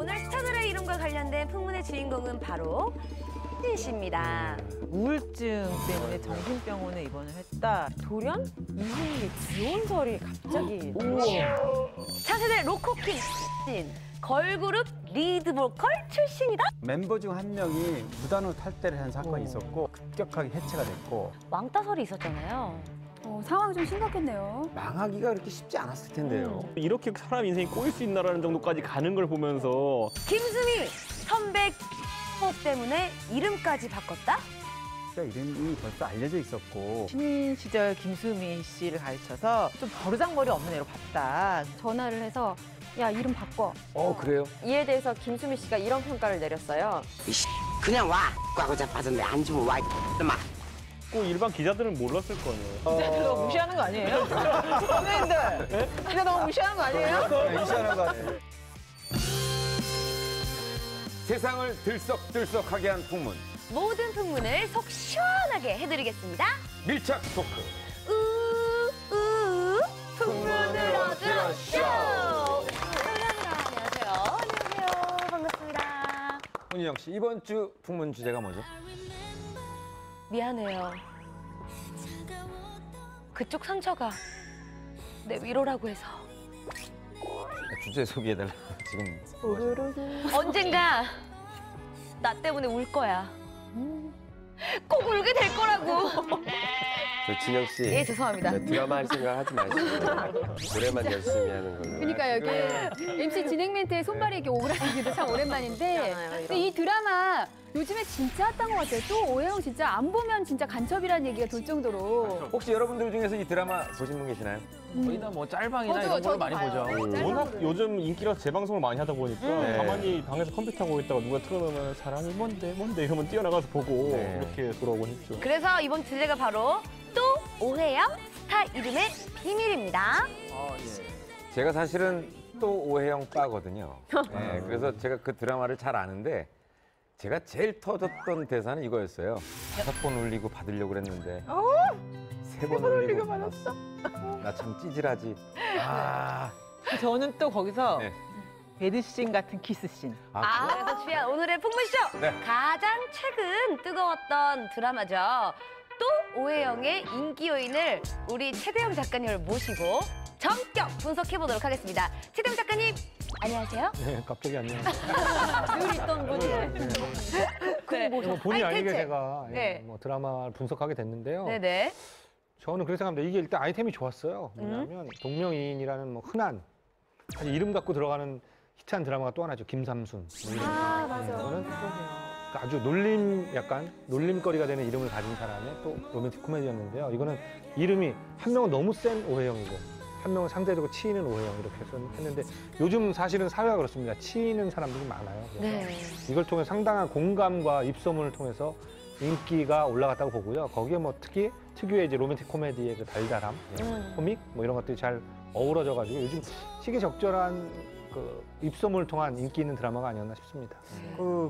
오늘 스타들의 이름과 관련된 풍문의 주인공은 바로 혜진 씨입니다. 우울증 때문에 정신병원에 입원을 했다. 돌연? 이승기의 기혼설이 갑자기. 차세대 로코킹 혜진. 걸그룹 리드 보컬 출신이다? 멤버 중 한 명이 무단으로 탈퇴를 한 사건이 있었고 급격하게 해체가 됐고 왕따설이 있었잖아요. 상황이 좀 심각했네요. 망하기가 그렇게 쉽지 않았을 텐데요. 이렇게 사람 인생이 꼬일 수 있나라는 정도까지 가는 걸 보면서 김수미 선배 때문에 이름까지 바꿨다? 이름이 벌써 알려져 있었고 신인 시절 김수미 씨를 가르쳐서 좀 버르장머리 없는 애로 봤다. 전화를 해서 야 이름 바꿔. 그래요? 이에 대해서 김수미 씨가 이런 평가를 내렸어요. 그냥 와. 꽉고 자빠졌네. 안 주면 와. 마. 꼭 일반 기자들은 몰랐을 거 아니에요. 진짜 너무 무시하는 거 아니에요? 선배님들! 진짜 너무 무시하는 거 아니에요? 이시하는 거 같아요. 세상을 들썩들썩하게 한 풍문. 모든 풍문을 속 시원하게 해드리겠습니다. 밀착 토크. 풍문으로 들어쇼! 안녕하세요. 안녕하세요. 반갑습니다. 손인영 씨, 이번 주 풍문 주제가 뭐죠? 미안해요. 그쪽 상처가 내 위로라고 해서. 주제 소개해달라. 지금 언젠가 나 때문에 울 거야. 꼭 울게 될 거라고. 진영 씨. 예, 죄송합니다. 드라마 할 생각 하지 마시고 노래만 열심히 하는 걸로. 그러니까 여기 MC 진행 멘트에 손발이 이렇게 오그라들기도 참 오랜만인데 근데 이 드라마 요즘에 진짜 핫한 것 같아요. 또 오해영 진짜 안 보면 진짜 간첩이라는 얘기가 돌 정도로. 혹시 여러분들 중에서 이 드라마 보신 분 계시나요? 거의 다 뭐 짤방이나 이런 걸 많이 보죠. 워낙 요즘 인기라서 재방송을 많이 하다 보니까 네. 가만히 방에서 컴퓨터 하고 있다가 누가 틀어놓으면 사랑이 뭔데 이러면 뛰어나가서 보고 네. 이렇게 돌아오곤 했죠. 그래서 이번 주제가 바로 또 오해영 스타 이름의 비밀입니다. 제가 사실은 또 오해영 빠거든요. 네, 그래서 제가 그 드라마를 잘 아는데 제가 제일 터졌던 대사는 이거였어요. 5번 울리고 받으려고 그랬는데 3번 울리고 받았어. 나 참 찌질하지. 저는 또 거기서 네. 배드씬 같은 키스씬. 그래서 주연 오늘의 풍문쇼! 네. 가장 최근 뜨거웠던 드라마죠. 또 오해영의 인기 요인을 우리 최대영 작가님을 모시고 전격 분석해보도록 하겠습니다. 최대영 작가님, 안녕하세요. 네, 갑자기 안녕. 늘 있던 분이. 네. 뭐 본의 아니, 아니게 대체. 제가 네. 뭐 드라마를 분석하게 됐는데요. 네네. 저는 그렇게 생각합니다. 이게 일단 아이템이 좋았어요. 왜냐하면 동명이인이라는 뭐 흔한 사실 이름 갖고 들어가는 히트한 드라마가 또 하나죠. 김삼순. 뭐 이런 맞아. 이거는 아주 약간 놀림거리가 되는 이름을 가진 사람의 또 로맨틱 코미디였는데요. 이거는 이름이 한 명은 너무 센 오해영이고 한 명은 상대적으로 치이는 오해영 이렇게 했는데 요즘 사실은 사회가 그렇습니다. 치이는 사람들이 많아요. 그래서 네. 이걸 통해 상당한 공감과 입소문을 통해서 인기가 올라갔다고 보고요. 거기에 뭐 특유의 이제 로맨틱 코미디의 그 달달함, 코믹 뭐 이런 것들이 잘 어우러져가지고 요즘 시기적절한 그 입소문을 통한 인기 있는 드라마가 아니었나 싶습니다.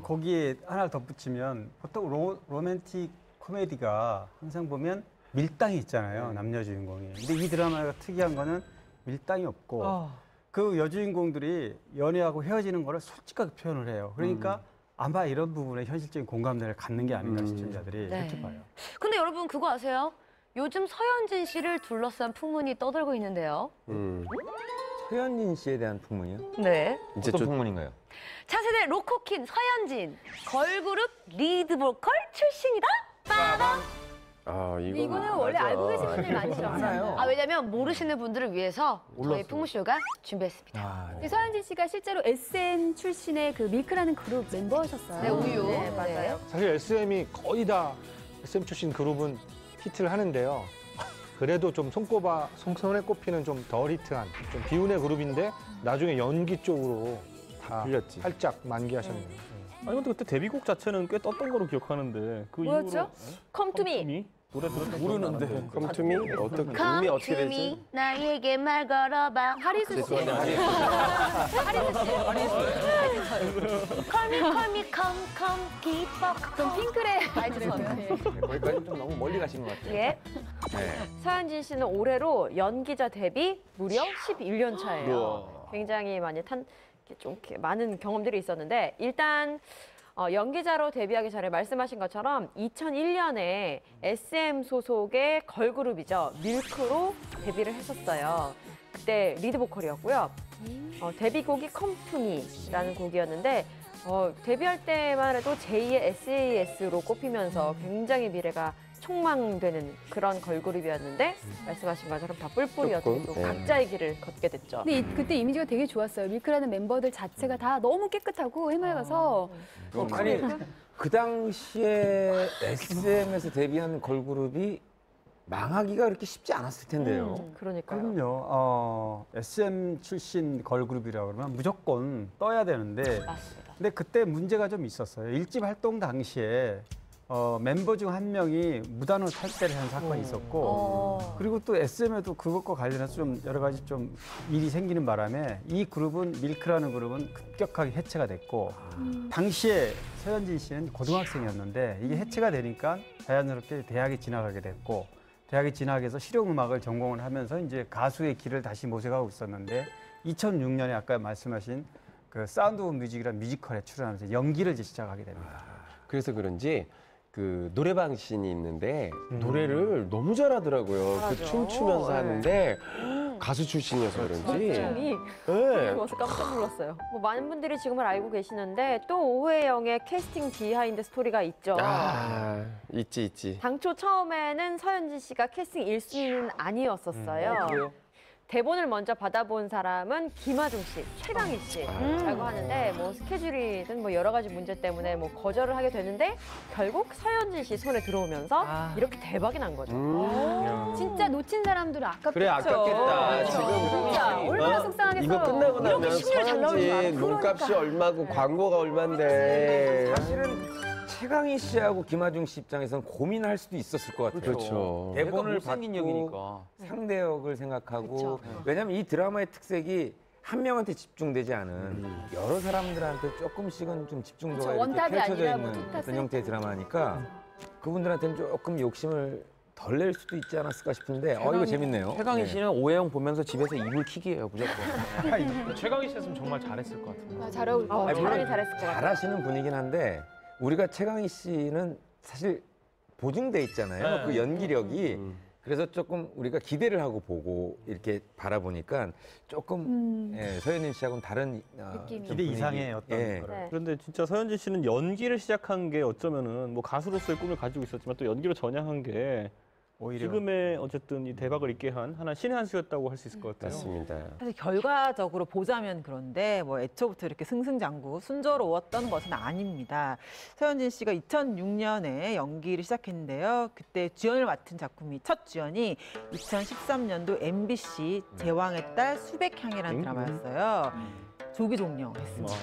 거기에 하나 덧붙이면 보통 로맨틱 코미디가 항상 보면 밀당이 있잖아요. 남녀 주인공이. 근데 이 드라마가 특이한 거는 밀당이 없고 그 여주인공들이 연애하고 헤어지는 거를 솔직하게 표현을 해요. 그러니까 아마 이런 부분에 현실적인 공감대를 갖는 게 아닌가 시청자들이 네. 그렇게 봐요. 근데 여러분 그거 아세요? 요즘 서현진 씨를 둘러싼 풍문이 떠돌고 있는데요. 서현진 씨에 대한 풍문이요? 네. 어떤 풍문인가요? 차세대 로코킨 서현진. 걸그룹 리드 보컬 출신이다? 빠밤! 이거는 원래 알고 계신 분들 많으시죠? 왜냐면 모르시는 분들을 위해서 저희 풍문쇼가 준비했습니다. 서현진 씨가 실제로 SM 출신의 그 밀크라는 그룹 멤버셨어요. 네, 우유. 네, 맞아요. 사실 SM이 거의 다 SM 출신 그룹은 히트를 하는데요. 그래도 좀 손에 꼽히는 좀 덜 히트한 좀 비운의 그룹인데 나중에 연기 쪽으로 다 풀렸지. 살짝 만기하셨네요. 아니 근데 그때 데뷔곡 자체는 꽤 떴던 거로 기억하는데 그 뭐였죠? 컴투미. 노래 들었던 모르는데. 컴투미 어떻게 의미 Come 어떻게 to 되지? me, 나에게 말 걸어봐. 하리수 씨. Call me, come, 기뻐. 전 핑클의 거기까지 좀 너무 멀리 가신 것 같아요. 예. 네. 서현진 씨는 올해로 연기자 데뷔 무려 11년 차예요. 굉장히 많이 좀 이렇게 많은 경험들이 있었는데 일단 연기자로 데뷔하기 전에 말씀하신 것처럼 2001년에 SM 소속의 걸그룹이죠. 밀크로 데뷔를 했었어요. 그때 리드 보컬이었고요. 데뷔곡이 Come to Me라는 곡이었는데 데뷔할 때만 해도 제2의 SAS로 꼽히면서 굉장히 미래가 촉망되는 그런 걸그룹이었는데 말씀하신 것처럼 다 뿔뿔이었고 또 각자의 길을 걷게 됐죠. 근데 그때 이미지가 되게 좋았어요. 밀크라는 멤버들 자체가 다 너무 깨끗하고 해맑아서 아니 그 당시에 SM에서 데뷔한 걸그룹이 망하기가 그렇게 쉽지 않았을 텐데요. 그러니까요. 그럼요. SM 출신 걸그룹이라고 그러면 무조건 떠야 되는데 맞습니다. 근데 그때 문제가 좀 있었어요. 1집 활동 당시에 멤버 중 한 명이 무단으로 탈퇴를 한 사건이 있었고 그리고 또 SM에도 그것과 관련해서 좀 여러 가지 좀 일이 생기는 바람에 이 그룹은 밀크라는 그룹은 급격하게 해체가 됐고 당시에 서현진 씨는 고등학생이었는데 이게 해체가 되니까 자연스럽게 대학에 진학하게 됐고 대학에 진학해서 실용음악을 전공을 하면서 이제 가수의 길을 다시 모색하고 있었는데 2006년에 아까 말씀하신 그 사운드 오브 뮤직이라는 뮤지컬에 출연하면서 연기를 이제 시작하게 됩니다. 그래서 그런지 그 노래방 씬이 있는데 노래를 너무 잘하더라고요. 그 잘하죠. 춤추면서 네. 하는데 가수 출신이어서 그런지. 춤이 네. 와서 깜짝 놀랐어요. 뭐 많은 분들이 지금을 알고 계시는데 또 오해영의 캐스팅 비하인드 스토리가 있죠. 아, 있지. 당초 처음에는 서현진 씨가 캐스팅 1순위는 아니었었어요. 대본을 먼저 받아본 사람은 김하중 씨, 최강희 씨라고 하는데 뭐 스케줄이든 뭐 여러 가지 문제 때문에 뭐 거절을 하게 되는데 결국 서현진 씨 손에 들어오면서 이렇게 대박이 난 거죠. 진짜 놓친 사람들은 아깝겠죠. 그래, 아깝겠다. 그렇죠. 지금 진짜 얼마나 어? 속상하겠어요. 이거 끝나고 나면 서현진 몸값이 얼마고 광고가 얼만데. 사실은 최강희 씨하고 김하중 씨 입장에서는 고민할 수도 있었을 것 같아요. 그렇죠. 대본을 못생긴 받고 역이니까. 상대역을 생각하고 그쵸. 왜냐면 이 드라마의 특색이 한 명한테 집중되지 않은 여러 사람들한테 조금씩은 좀 집중도가 그쵸, 이렇게 원탑이 펼쳐져 아니라 있는 뭐 투타, 어떤 형태의 드라마니까 그분들한테는 조금 욕심을 덜 낼 수도 있지 않았을까 싶은데 이거 재밌네요. 최강희 네. 씨는 오해영 보면서 집에서 이불 킥이에요, 무조건. 최강희 씨였으면 정말 잘했을 것 같은데. 잘 어울릴 것 같아요. 잘하긴 잘했을 것 같아요. 잘하시는 분이긴 한데 우리가 최강희 씨는 사실 보증돼 있잖아요. 네. 그 연기력이. 그래서 조금 우리가 기대를 하고 보고 이렇게 바라보니까 조금 서현진 씨하고는 다른 느낌이. 좀 기대 분위기. 이상의 어떤 예. 거를. 네. 그런데 진짜 서현진 씨는 연기를 시작한 게 어쩌면은 뭐 가수로서의 꿈을 가지고 있었지만 또 연기로 전향한 게 오히려 지금의 어쨌든 이 대박을 잇게 한 하나 신의 한 수였다고 할 수 있을 것 같아요. 맞습니다. 사실 결과적으로 보자면 그런데 뭐 애초부터 이렇게 승승장구 순조로웠던 것은 아닙니다. 서현진 씨가 2006년에 연기를 시작했는데요. 그때 주연을 맡은 작품이 첫 주연이 2013년도 MBC 제왕의 딸 수백향이라는 드라마였어요. 조기종영 했습니다.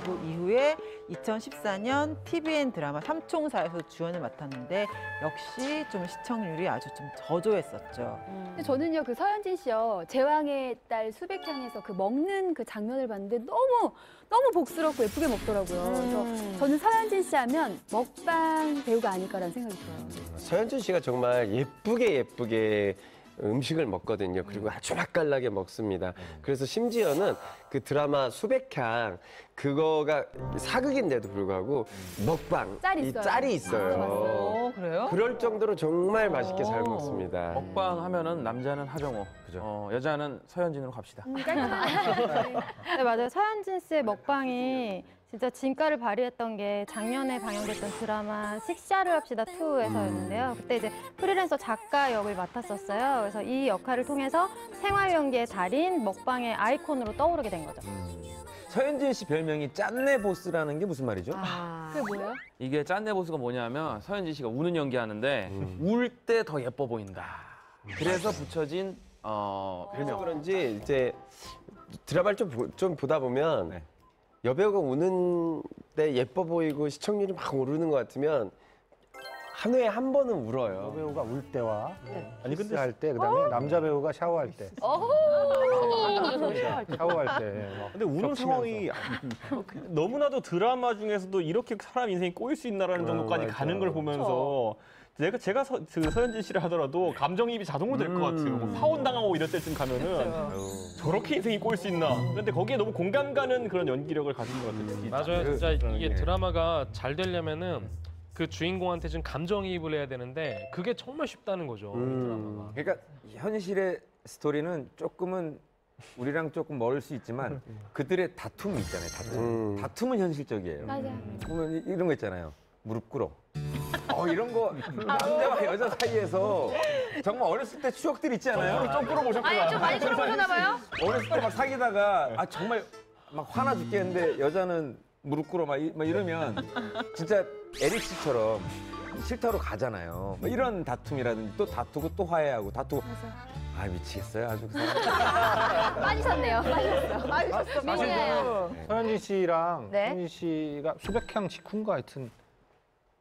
그리고 이후에 2014년 TVN 드라마 삼총사에서 주연을 맡았는데 역시 좀 시청률이 아주 좀 저조했었죠. 근데 저는요 그 서현진 씨요 제왕의 딸 수백향에서 그 먹는 그 장면을 봤는데 너무 복스럽고 예쁘게 먹더라고요. 그래서 저는 서현진 씨 하면 먹방 배우가 아닐까라는 생각이 들어요. 서현진 씨가 정말 예쁘게 음식을 먹거든요. 그리고 아주 맛깔나게 먹습니다. 그래서 심지어는 그 드라마 수백향 그거가 사극인데도 불구하고 먹방 짤이 이 있어요. 짤이 있어요. 그래요? 그럴 정도로 정말 맛있게 잘 먹습니다. 먹방 하면은 남자는 하정우, 여자는 서현진으로 갑시다. 네, 맞아요. 서현진 씨의 먹방이 진짜 진가를 발휘했던 게 작년에 방영됐던 드라마 식사를 합시다 2에서였는데요. 그때 이제 프리랜서 작가 역을 맡았었어요. 그래서 이 역할을 통해서 생활 연기의 달인, 먹방의 아이콘으로 떠오르게 된 거죠. 서현진 씨 별명이 짠내 보스라는 게 무슨 말이죠? 그게 뭐예요? 이게 짠내 보스가 뭐냐면 서현진 씨가 우는 연기하는데 울 때 더 예뻐 보인다. 그래서 붙여진 그래서 그런지 이제 드라마를 좀 보다 보면 네. 여배우가 우는 때 예뻐 보이고 시청률이 막 오르는 것 같으면 한 회에 한 번은 울어요. 배우가 울 때와 아니 근데 할 때, 그다음에 남자 배우가 샤워할 때. 샤워할 때. 막 근데 우는 겹치면서. 상황이 너무나도 드라마 중에서도 이렇게 사람 인생이 꼬일 수 있나라는 정도까지 맞아. 가는 걸 보면서 제가 그 서현진 씨를 하더라도 감정이입이 자동으로 될 것 같아요. 뭐 파혼당하고 이럴 때쯤 가면은 저렇게 인생이 꼬일 수 있나. 그런데 거기에 너무 공감 가는 그런 연기력을 가진 것 같아요. 특히. 맞아요. 진짜 이게 드라마가 잘 되려면은 그 주인공한테 좀 감정이입을 해야 되는데 그게 정말 쉽다는 거죠. 이 드라마가. 그러니까 현실의 스토리는 조금은 우리랑 조금 멀을 수 있지만 그들의 다툼이 있잖아요. 다툼은 현실적이에요. 맞아요. 보면 이런 거 있잖아요. 무릎 꿇어. 이런 거 남자와 여자 사이에서 정말 어렸을 때 추억들 있지 않아요? 좀 끌어보셨구나. 아니, 좀 많이 들어보셨나 봐요? 어렸을 때 막 사귀다가 정말 막 화나 죽겠는데 여자는 무릎 꿇어 막 이러면 진짜 에릭 씨처럼 실타로 가잖아요. 뭐 이런 다툼이라든지 또 다투고 또 화해하고 다투고. 아 미치겠어요 아주 그 사람. 빠지셨네요. 빠지셨어. 사실 서현진 씨랑 네. 서현진 씨가 수백 향 직후인가 하여튼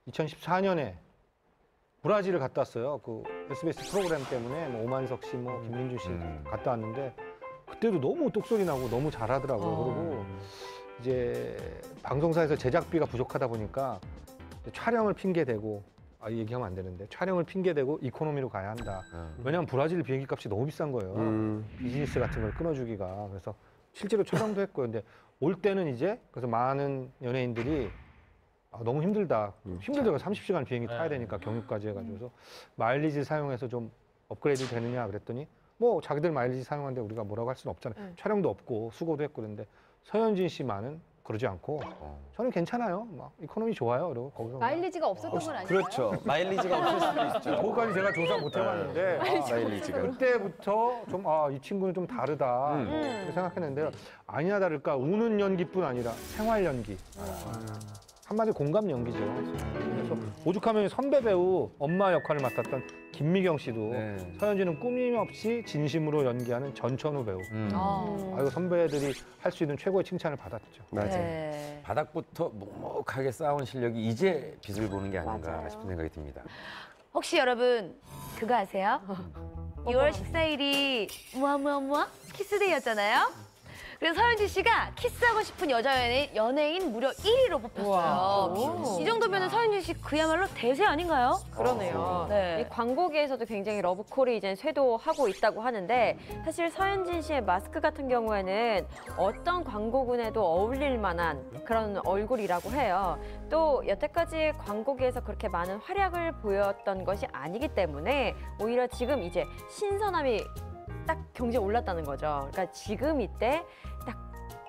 2014년에 브라질을 갔다 왔어요. 그 SBS 프로그램 때문에 뭐 오만석 씨, 뭐 김민준 씨 갔다 왔는데 그때도 너무 똑소리 나고 너무 잘하더라고요. 그리고 이제 방송사에서 제작비가 부족하다 보니까 촬영을 핑계대고 얘기하면 안 되는데 촬영을 핑계대고 이코노미로 가야 한다. 왜냐하면 브라질 비행기 값이 너무 비싼 거예요. 비즈니스 같은 걸 끊어주기가. 그래서 실제로 촬영도 했고요. 근데 올 때는 이제 그래서 많은 연예인들이 너무 힘들다. 힘들다가 30시간 비행기 타야 되니까 경유까지 해가지고 그래서 마일리지 사용해서 좀 업그레이드 되느냐 그랬더니 뭐 자기들 마일리지 사용하는데 우리가 뭐라고 할 수는 없잖아요. 촬영도 없고 수고도 했고 그런데 서현진 씨만은 그러지 않고 저는 괜찮아요. 막 이코노미 좋아요. 그리고 거기서 마일리지가 없었던 건 아니에요? 그렇죠. 마일리지가 없을 수도 있죠. 그거까지 제가 조사 못 해봤는데 마일리지가. 그때부터 좀 이 친구는 좀 다르다 이렇게 생각했는데요. 아니나 다를까 우는 연기뿐 아니라 생활 연기. 한마디로 공감 연기죠. 그래서 오죽하면 선배 배우 엄마 역할을 맡았던 김미경 씨도 서현진은 꾸밈없이 진심으로 연기하는 전천후 배우. 이거 선배들이 할 수 있는 최고의 칭찬을 받았죠. 맞아요. 네. 바닥부터 묵묵하게 쌓아온 실력이 이제 빛을 보는 게 아닌가 싶은 생각이 듭니다. 혹시 여러분 그거 아세요? 2월 14일이 무아 키스데이였잖아요. 그래서 서현진 씨가 키스하고 싶은 여자 연예인 무려 1위로 뽑혔어요. 이 정도면 서현진 씨 그야말로 대세 아닌가요? 그러네요. 네. 이 광고계에서도 굉장히 러브콜이 이제 쇄도하고 있다고 하는데 사실 서현진 씨의 마스크 같은 경우에는 어떤 광고군에도 어울릴 만한 그런 얼굴이라고 해요. 또 여태까지 광고계에서 그렇게 많은 활약을 보였던 것이 아니기 때문에 오히려 지금 이제 신선함이 딱 경제에 올랐다는 거죠. 그러니까 지금 이때 딱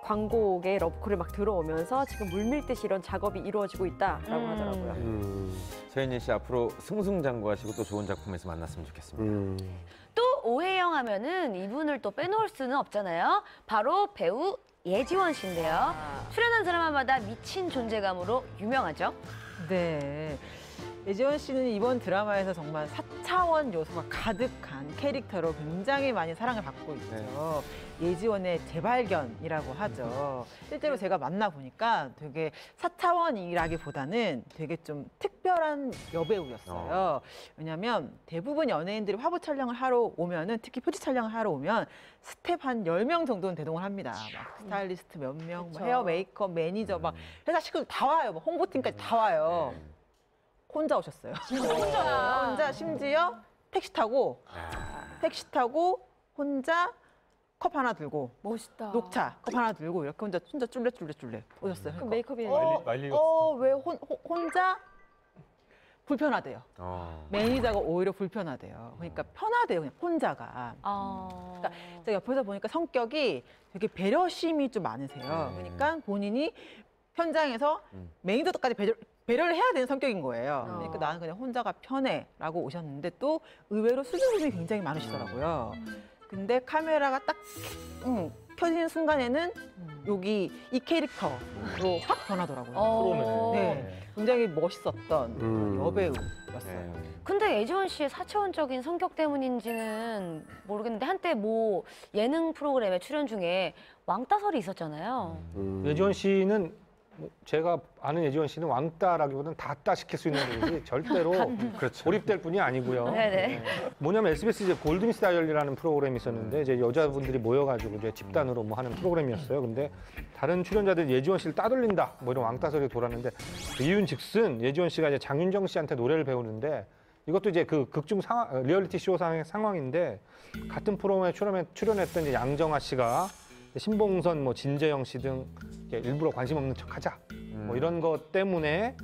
광고계 러브콜이 막 들어오면서 지금 물밀듯이 이런 작업이 이루어지고 있다라고 하더라고요. 서현진 씨 앞으로 승승장구하시고 또 좋은 작품에서 만났으면 좋겠습니다. 또 오해영 하면은 이분을 또 빼놓을 수는 없잖아요. 바로 배우 예지원 씨인데요. 출연한 드라마마다 미친 존재감으로 유명하죠. 네. 예지원 씨는 이번 드라마에서 정말 4차원 요소가 가득한 캐릭터로 굉장히 많이 사랑을 받고 있죠. 예지원의 재발견이라고 하죠. 실제로 제가 만나보니까 되게 4차원이라기보다는 되게 좀 특별한 여배우였어요. 왜냐하면 대부분 연예인들이 화보 촬영을 하러 오면은 특히 표지 촬영을 하러 오면 스텝 한 10명 정도는 대동을 합니다. 막 스타일리스트 몇 명, 뭐 헤어 메이크업, 매니저 막 회사 식구들 다 와요. 뭐 홍보팀까지 다 와요. 혼자 오셨어요. 혼자 심지어 택시 타고 혼자 컵 하나 들고 멋있다. 녹차 컵 하나 들고 이렇게 혼자 쫄래 오셨어요. 그럼 메이크업이 왜 혼자 불편하대요. 매니저가 오히려 불편하대요. 그러니까 편하대요. 그냥 혼자가. 그러니까 제가 옆에서 보니까 성격이 되게 배려심이 좀 많으세요. 그러니까 본인이 현장에서 매니저까지 배려를 해야 되는 성격인 거예요. 그러니까 나는 그냥 혼자가 편해라고 오셨는데 또 의외로 수줍음이 굉장히 많으시더라고요. 근데 카메라가 딱 켜지는 순간에는 여기 이 캐릭터로 확 변하더라고요. 네, 굉장히 멋있었던 여배우였어요. 근데 예지원 씨의 4차원적인 성격 때문인지는 모르겠는데 한때 뭐 예능 프로그램에 출연 중에 왕따설이 있었잖아요. 예지원 씨는 제가 아는 예지원 씨는 왕따라기보다는 다따 시킬 수 있는 분이지 절대로 고립될 분이 아니고요. 네네. 뭐냐면 SBS 이제 골드미스 다이얼리라는 프로그램이 있었는데 이제 여자분들이 모여가지고 이제 집단으로 뭐 하는 프로그램이었어요. 근데 다른 출연자들이 예지원 씨를 따돌린다 뭐 이런 왕따설이 돌았는데 그 이유는 즉슨 예지원 씨가 이제 장윤정 씨한테 노래를 배우는데 이것도 이제 그 극중 상황, 리얼리티 쇼 상황인데 같은 프로그램에 출연했던 이제 양정아 씨가 신봉선, 뭐 진재영 씨 등 일부러 관심 없는 척하자 뭐 이런 것 때문에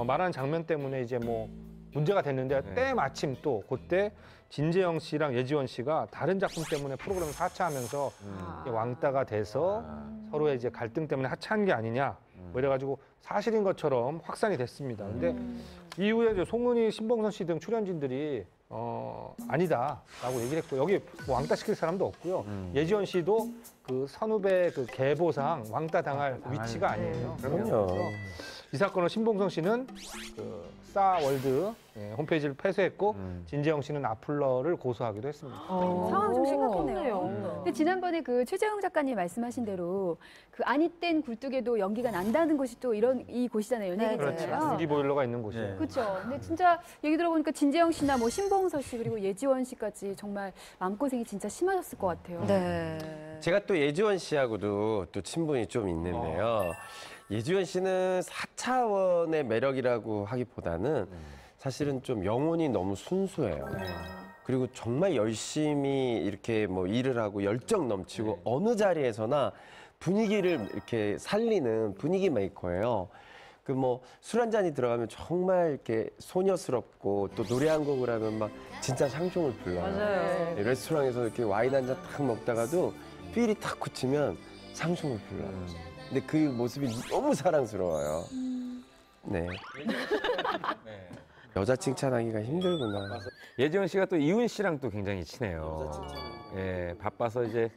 말하는 장면 때문에 이제 뭐 문제가 됐는데 때마침 또 그때 진재영 씨랑 예지원 씨가 다른 작품 때문에 프로그램을 하차하면서 왕따가 돼서 서로의 이제 갈등 때문에 하차한 게 아니냐 뭐 이래가지고 사실인 것처럼 확산이 됐습니다. 근데 이후에 이제 송은이, 신봉선 씨 등 출연진들이 아니다라고 얘기를 했고 여기 뭐 왕따 시킬 사람도 없고요. 예지원 씨도 그 선후배 그 계보상 왕따 당할 위치가 아니에요. 그럼요. 그래서 이 사건을 신봉선 씨는 그 싸월드 홈페이지를 폐쇄했고 진재영 씨는 악플러를 고소하기도 했습니다. 상황 좀 심각하네요. 근데 지난번에 그 최재형 작가님 말씀하신 대로 그 아니땐 굴뚝에도 연기가 난다는 곳이 또 이 곳이잖아요. 연예계잖아요. 전기 보일러가 있는 곳이에요. 그렇죠. 근데 진짜 얘기 들어보니까 진재영 씨나 뭐 신봉서 씨 그리고 예지원 씨까지 정말 마음고생이 진짜 심하셨을 것 같아요. 네. 제가 또 예지원 씨하고도 또 친분이 좀 있는데요. 예지원 씨는 4차원의 매력이라고 하기보다는 사실은 좀 영혼이 너무 순수해요. 그리고 정말 열심히 이렇게 뭐 일을 하고 열정 넘치고 어느 자리에서나 분위기를 이렇게 살리는 분위기 메이커예요. 그 뭐 술 한 잔이 들어가면 정말 이렇게 소녀스럽고 또 노래 한 곡을 하면 막 진짜 샹송을 불러요. 맞아요. 레스토랑에서 이렇게 와인 한 잔 딱 먹다가도 필이 탁 굳히면 샹송을 불러요. 근데 그 모습이 너무 사랑스러워요. 네. 여자 칭찬하기가 힘들구나. 예지원 씨가 또 이훈 씨랑 또 굉장히 친해요. 예, 바빠서 이제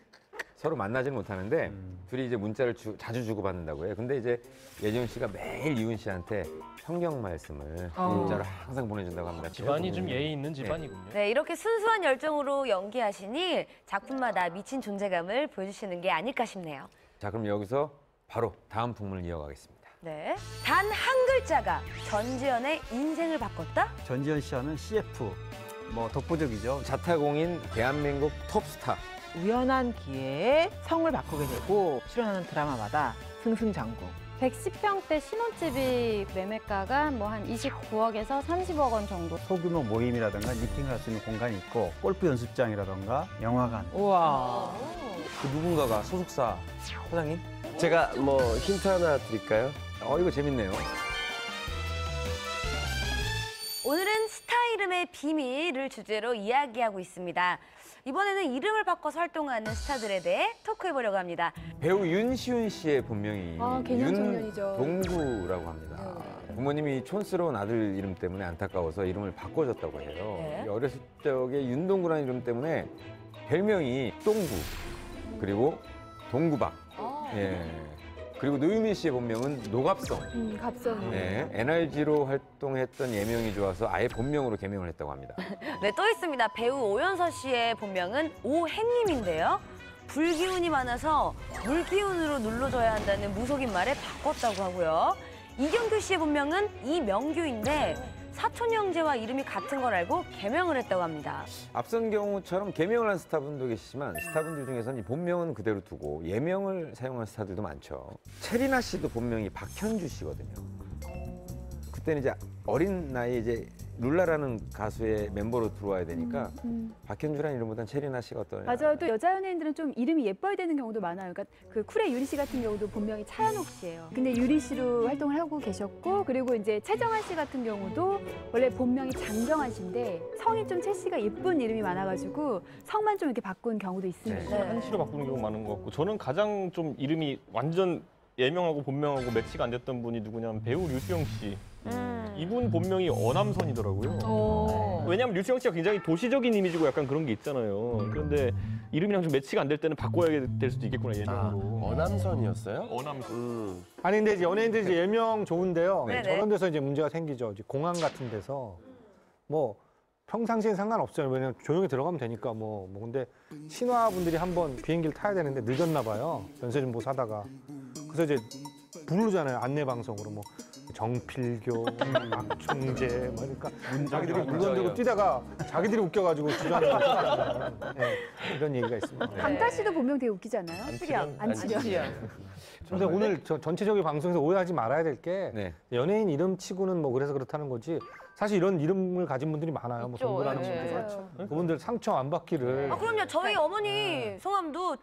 서로 만나지는 못하는데 둘이 이제 문자를 자주 주고받는다고 해요. 근데 이제 예지원 씨가 매일 이훈 씨한테 성경 말씀을 문자로 항상 보내준다고 합니다. 집안이 좀 예의 있는 집안이군요. 네, 이렇게 순수한 열정으로 연기하시니 작품마다 미친 존재감을 보여주시는 게 아닐까 싶네요. 자, 그럼 여기서 바로 다음 풍문을 이어가겠습니다. 네. 단 한 글자가 전지현의 인생을 바꿨다? 전지현 씨 하면 CF, 뭐 독보적이죠. 자타공인 대한민국 톱스타. 우연한 기회에 성을 바꾸게 되고 출연하는 드라마마다 승승장구. 110평대 신혼집이 매매가가 뭐 한 29억에서 30억 원 정도. 소규모 모임이라든가 미팅을 할 수 있는 공간이 있고 골프 연습장이라든가 영화관. 우와. 그 누군가가 소속사 사장님? 제가 뭐 힌트 하나 드릴까요? 이거 재밌네요. 오늘은 스타 이름의 비밀을 주제로 이야기하고 있습니다. 이번에는 이름을 바꿔서 활동하는 스타들에 대해 토크해보려고 합니다. 배우 윤시훈 씨의 본명이 개념정년이죠. 윤동구라고 합니다. 부모님이 촌스러운 아들 이름 때문에 안타까워서 이름을 바꿔줬다고 해요. 네. 어렸을 적에 윤동구라는 이름 때문에 별명이 똥구, 그리고 동구박. 예. 그리고 노유민 씨의 본명은 노갑성. 갑성. 네, NRG로 활동했던 예명이 좋아서 아예 본명으로 개명을 했다고 합니다. 네, 또 있습니다. 배우 오연서 씨의 본명은 오행님인데요. 불기운이 많아서 물기운으로 눌러줘야 한다는 무속인 말에 바꿨다고 하고요. 이경규 씨의 본명은 이명규인데 사촌 형제와 이름이 같은 걸 알고 개명을 했다고 합니다. 앞선 경우처럼 개명을 한 스타분도 계시지만 스타분들 중에서는 이 본명은 그대로 두고 예명을 사용한 스타들도 많죠. 체리나 씨도 본명이 박현주 씨거든요. 그때는 이제 어린 나이에 이제 룰라라는 가수의 멤버로 들어와야 되니까 박현주라는 이름보다는 체리나 씨가 어떤 맞아요. 또 여자 연예인들은 좀 이름이 예뻐야 되는 경우도 많아요. 그러니까 그 쿨의 유리 씨 같은 경우도 본명이 차연옥 씨예요. 근데 유리 씨로 활동을 하고 계셨고 그리고 이제 최정한 씨 같은 경우도 원래 본명이 장정한 씨인데 성이 좀 최 씨가 예쁜 이름이 많아가지고 성만 좀 이렇게 바꾼 경우도 있습니다. 한 씨로 바꾸는 경우 많은 것 같고 저는 가장 좀 이름이 완전 예명하고 본명하고 매치가 안 됐던 분이 누구냐면 배우 류수영 씨. 이분 본명이 어남선이더라고요. 왜냐하면 류수영 씨가 굉장히 도시적인 이미지고 약간 그런 게 있잖아요. 그런데 이름이랑 좀 매치가 안 될 때는 바꿔야 될 수도 있겠구나 예명으로. 어남선이었어요? 어남선. 아니 근데 이제 연예인들이 이제 예명 좋은데요. 네네. 저런 데서 이제 문제가 생기죠. 이제 공항 같은 데서 뭐 평상시엔 상관없어요. 왜냐면 조용히 들어가면 되니까 뭐 근데 신화분들이 한번 비행기를 타야 되는데 늦었나 봐요. 면세점보 사다가. 그래서 이제 부르잖아요. 안내 방송으로 뭐 정필교, 박충재, 뭐 그러니까 자기들이 물건 들고 뛰다가 자기들이 웃겨가지고 주저하는 이런 얘기가 있습니다. 강타 씨도 본명 되게 웃기지 않아요? 안치령. 근데 오늘 저 전체적인 방송에서 오해하지 말아야 될 게 연예인 이름 치고는 뭐 그래서 그렇다는 거지. 사실 이런 이름을 가진 분들이 많아요. 뭐 동그라는 분들. 그분들 상처 안 받기를. 아, 그럼요. 저희 어머니 성함도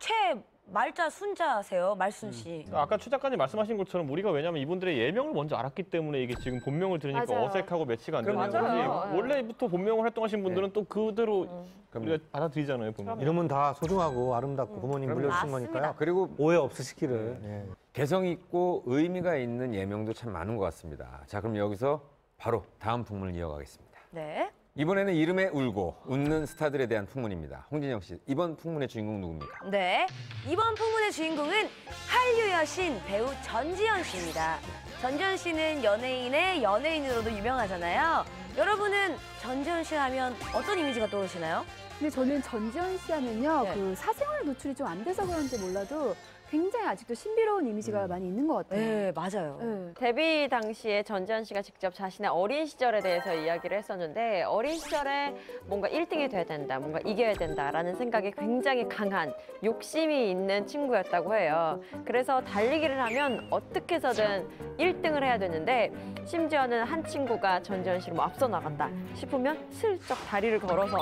말자 순자세요. 말순 씨. 아까 최 작가님 말씀하신 것처럼 우리가 왜냐하면 이분들의 예명을 먼저 알았기 때문에 이게 지금 본명을 들으니까 맞아요. 어색하고 매치가 안 되는 거지. 맞아요. 원래부터 본명을 활동하신 분들은 또 그대로 우리가 받아들이잖아요. 보면. 이름은 다 소중하고 아름답고 부모님 물려주신 거니까요. 그리고 오해 없으시기를. 개성 있고 의미가 있는 예명도 참 많은 것 같습니다. 자, 그럼 여기서 바로 다음 풍문을 이어가겠습니다. 네. 이번에는 이름에 울고 웃는 스타들에 대한 풍문입니다. 홍진영 씨, 이번 풍문의 주인공 누굽니까? 네. 이번 풍문의 주인공은 한류 여신 배우 전지현 씨입니다. 전지현 씨는 연예인의 연예인으로도 유명하잖아요. 여러분은 전지현 씨 하면 어떤 이미지가 떠오르시나요? 근데 저는 전지현 씨 하면요, 네. 그 사생활 노출이 좀 안 돼서 그런지 몰라도 굉장히 아직도 신비로운 이미지가 많이 있는 것 같아요. 네, 맞아요. 네. 데뷔 당시에 전지현 씨가 직접 자신의 어린 시절에 대해서 이야기를 했었는데 어린 시절에 뭔가 1등이 돼야 된다, 뭔가 이겨야 된다라는 생각이 굉장히 강한 욕심이 있는 친구였다고 해요. 그래서 달리기를 하면 어떻게 해서든 1등을 해야 되는데 심지어는 한 친구가 전지현 씨를 뭐 앞서 나간다 싶으면 슬쩍 다리를 걸어서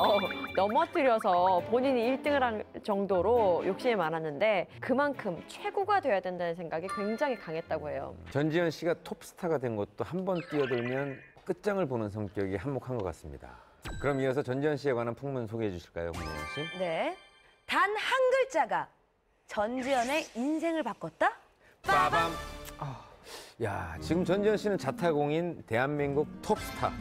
넘어뜨려서 본인이 1등을 할 정도로 욕심이 많았는데 그만큼 최고가 돼야 된다는 생각이 굉장히 강했다고 해요. 전지현 씨가 톱스타가 된 것도 한 번 뛰어들면 끝장을 보는 성격이 한몫한 것 같습니다. 그럼 이어서 전지현 씨에 관한 풍문 소개해 주실까요, 홍진영 씨? 네. 단 한 글자가 전지현의 인생을 바꿨다? 빠밤. 야, 지금 전지현 씨는 자타공인 대한민국 톱스타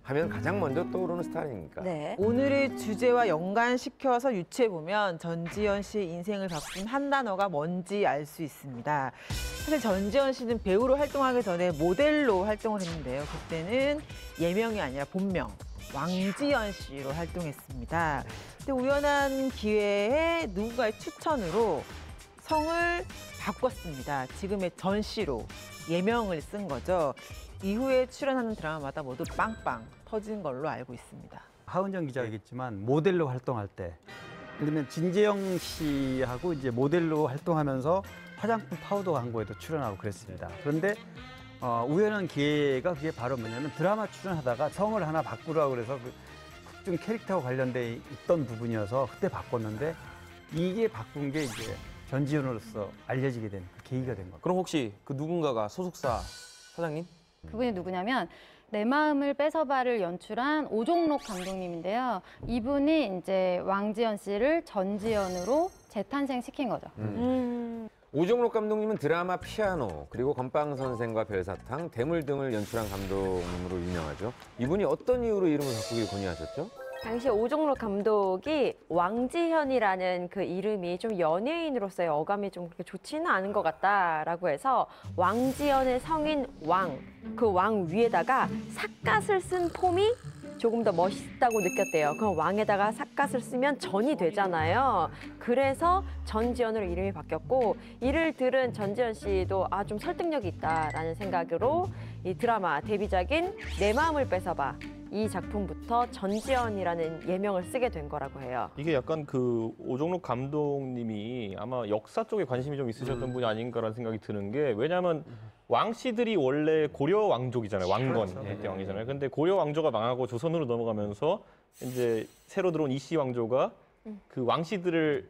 하면 가장 먼저 떠오르는 스타 아닙니까? 네. 오늘의 주제와 연관시켜서 유추해보면 전지현 씨의 인생을 바꾼 한 단어가 뭔지 알 수 있습니다. 사실 전지현 씨는 배우로 활동하기 전에 모델로 활동을 했는데요. 그때는 예명이 아니라 본명 왕지연 씨로 활동했습니다. 근데 우연한 기회에 누군가의 추천으로 성을 바꿨습니다. 지금의 전 씨로 예명을 쓴 거죠. 이후에 출연하는 드라마마다 모두 빵빵 터진 걸로 알고 있습니다. 하은정 기자겠지만 모델로 활동할 때, 예를 들면 진재영 씨하고 이제 모델로 활동하면서 화장품 파우더 광고에도 출연하고 그랬습니다. 그런데 우연한 기회가 그게 바로 뭐냐면 드라마 출연하다가 성을 하나 바꾸라고 그래서 그 극중 캐릭터와 관련돼 있던 부분이어서 그때 바꿨는데 이게 바꾼 게 이제 전지현으로서 알려지게 된 그 계기가 된 거죠. 그럼 혹시 그 누군가가 소속사 사장님? 그분이 누구냐면 내 마음을 뺏어봐를 연출한 오종록 감독님인데요. 이분이 이제 왕지연 씨를 전지현으로 재탄생시킨 거죠. 오종록 감독님은 드라마 피아노, 그리고 건빵 선생과 별사탕, 대물 등을 연출한 감독님으로 유명하죠. 이분이 어떤 이유로 이름을 바꾸길 권유하셨죠? 당시 오종록 감독이 왕지현이라는 그 이름이 좀 연예인으로서의 어감이 좀 그렇게 좋지는 않은 것 같다라고 해서 왕지현의 성인 왕, 그 왕 위에다가 삿갓을 쓴 폼이 조금 더 멋있다고 느꼈대요. 그럼 왕에다가 삿갓을 쓰면 전이 되잖아요. 그래서 전지현으로 이름이 바뀌었고 이를 들은 전지현 씨도 좀 설득력이 있다라는 생각으로 이 드라마 데뷔작인 내 마음을 뺏어봐 이 작품부터 전지현이라는 예명을 쓰게 된 거라고 해요. 이게 약간 그 오종록 감독님이 아마 역사 쪽에 관심이 좀 있으셨던 분이 아닌가라는 생각이 드는 게 왜냐하면 왕씨들이 원래 고려 왕족이잖아요. 왕건 그때 왕이잖아요. 근데 고려 왕조가 망하고 조선으로 넘어가면서 이제 새로 들어온 이씨 왕조가 그 왕씨들을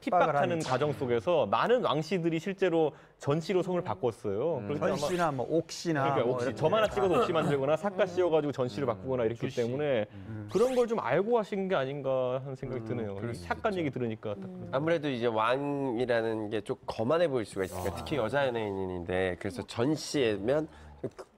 핍박하는 과정 속에서 많은 왕씨들이 실제로 전씨로 성을 바꿨어요. 전씨나 뭐 옥씨나 그러니까 뭐 옥씨, 이렇게. 점 하나 찍어서 옥씨 만들거나 삿갓 씌워가지고 전씨를 바꾸거나 이랬기 때문에 그런 걸 좀 알고 하신 게 아닌가 하는 생각이 드네요. 삿갓 얘기 들으니까. 아무래도 이제 왕이라는 게 좀 거만해 보일 수가 있으니까 특히 여자 연예인인데 그래서 전 씨면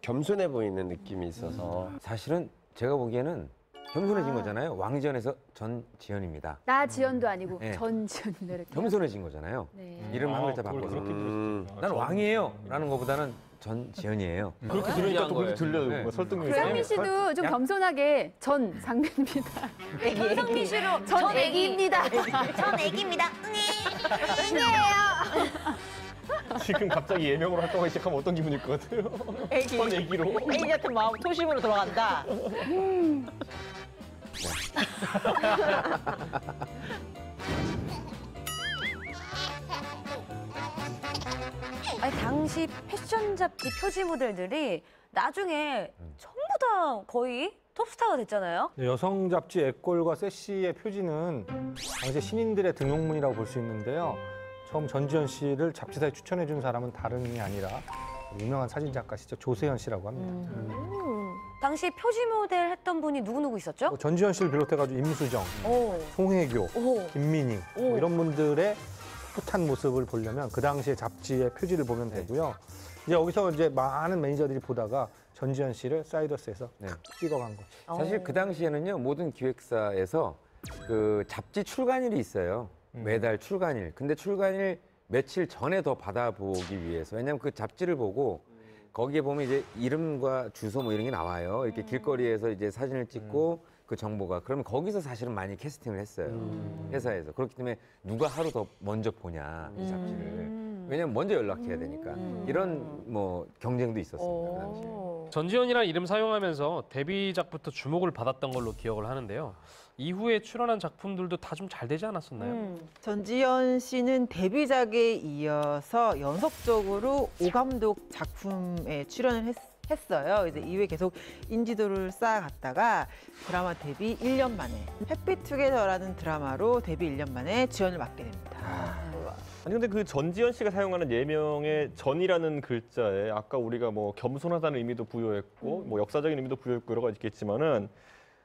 겸손해 보이는 느낌이 있어서 사실은 제가 보기에는 겸손해진 거잖아요. 왕지연에서 전지현입니다. 나 지연도 아니고 네. 전지연이네 이렇게. 겸손해진 거잖아요. 네. 이름 한 글자 그걸 바꿔서. 그렇게 들으셨구나. 난 왕이에요 라는 것보다는 전지현이에요. 그렇게 들으니까 또 그렇게 들려요. 네. 설득력이 조현민 씨도 좀 겸손하게 전 상민입니다. 손흥민 씨로 전 애기입니다. 전 애기입니다. 응이에요. 지금 갑자기 예명으로 활동하기 시작하면 어떤 기분일 것 같아요? 애기. 전 애기로. 애기 같은 마음 초심으로 돌아간다. 아니, 당시 패션 잡지 표지 모델들이 나중에 전부 다 거의 톱스타가 됐잖아요. 여성 잡지 엑골과 세시의 표지는 당시 신인들의 등용문이라고 볼 수 있는데요. 처음 전지현 씨를 잡지사에 추천해 준 사람은 다른 이 아니라 유명한 사진작가시죠. 조세현 씨라고 합니다. 당시 표지 모델 했던 분이 누구 있었죠? 전지현 씨를 비롯해가지고 임수정, 송혜교, 김민희 뭐 이런 분들의 풋풋한 모습을 보려면 그 당시에 잡지의 표지를 보면 되고요. 이제 여기서 이제 많은 매니저들이 보다가 전지현 씨를 사이더스에서 찍어간 거죠. 사실 그 당시에는요, 모든 기획사에서 그 잡지 출간일이 있어요. 매달 출간일. 근데 출간일 며칠 전에 더 받아보기 위해서. 왜냐면 그 잡지를 보고 거기에 보면 이제 이름과 주소 뭐 이런 게 나와요. 이렇게 길거리에서 이제 사진을 찍고 그 정보가. 그러면 거기서 사실은 많이 캐스팅을 했어요. 회사에서. 그렇기 때문에 누가 하루 더 먼저 보냐, 이 잡지를. 왜냐면 먼저 연락해야 되니까. 이런 뭐 경쟁도 있었습니다, 그 당시에. 전지현이라는 이름 사용하면서 데뷔작부터 주목을 받았던 걸로 기억을 하는데요. 이후에 출연한 작품들도 다 좀 잘 되지 않았었나요? 전지현 씨는 데뷔작에 이어서 연속적으로 오감독 작품에 출연을 했어요. 이제 이후에 계속 인지도를 쌓아갔다가 드라마 데뷔 1년 만에 해피투게더라는 드라마로 데뷔 1년 만에 주연을 맡게 됩니다. 아니 근데 그 전지현 씨가 사용하는 예명의 전이라는 글자에 아까 우리가 뭐 겸손하다는 의미도 부여했고 뭐 역사적인 의미도 부여했고 여러 가지 있겠지만은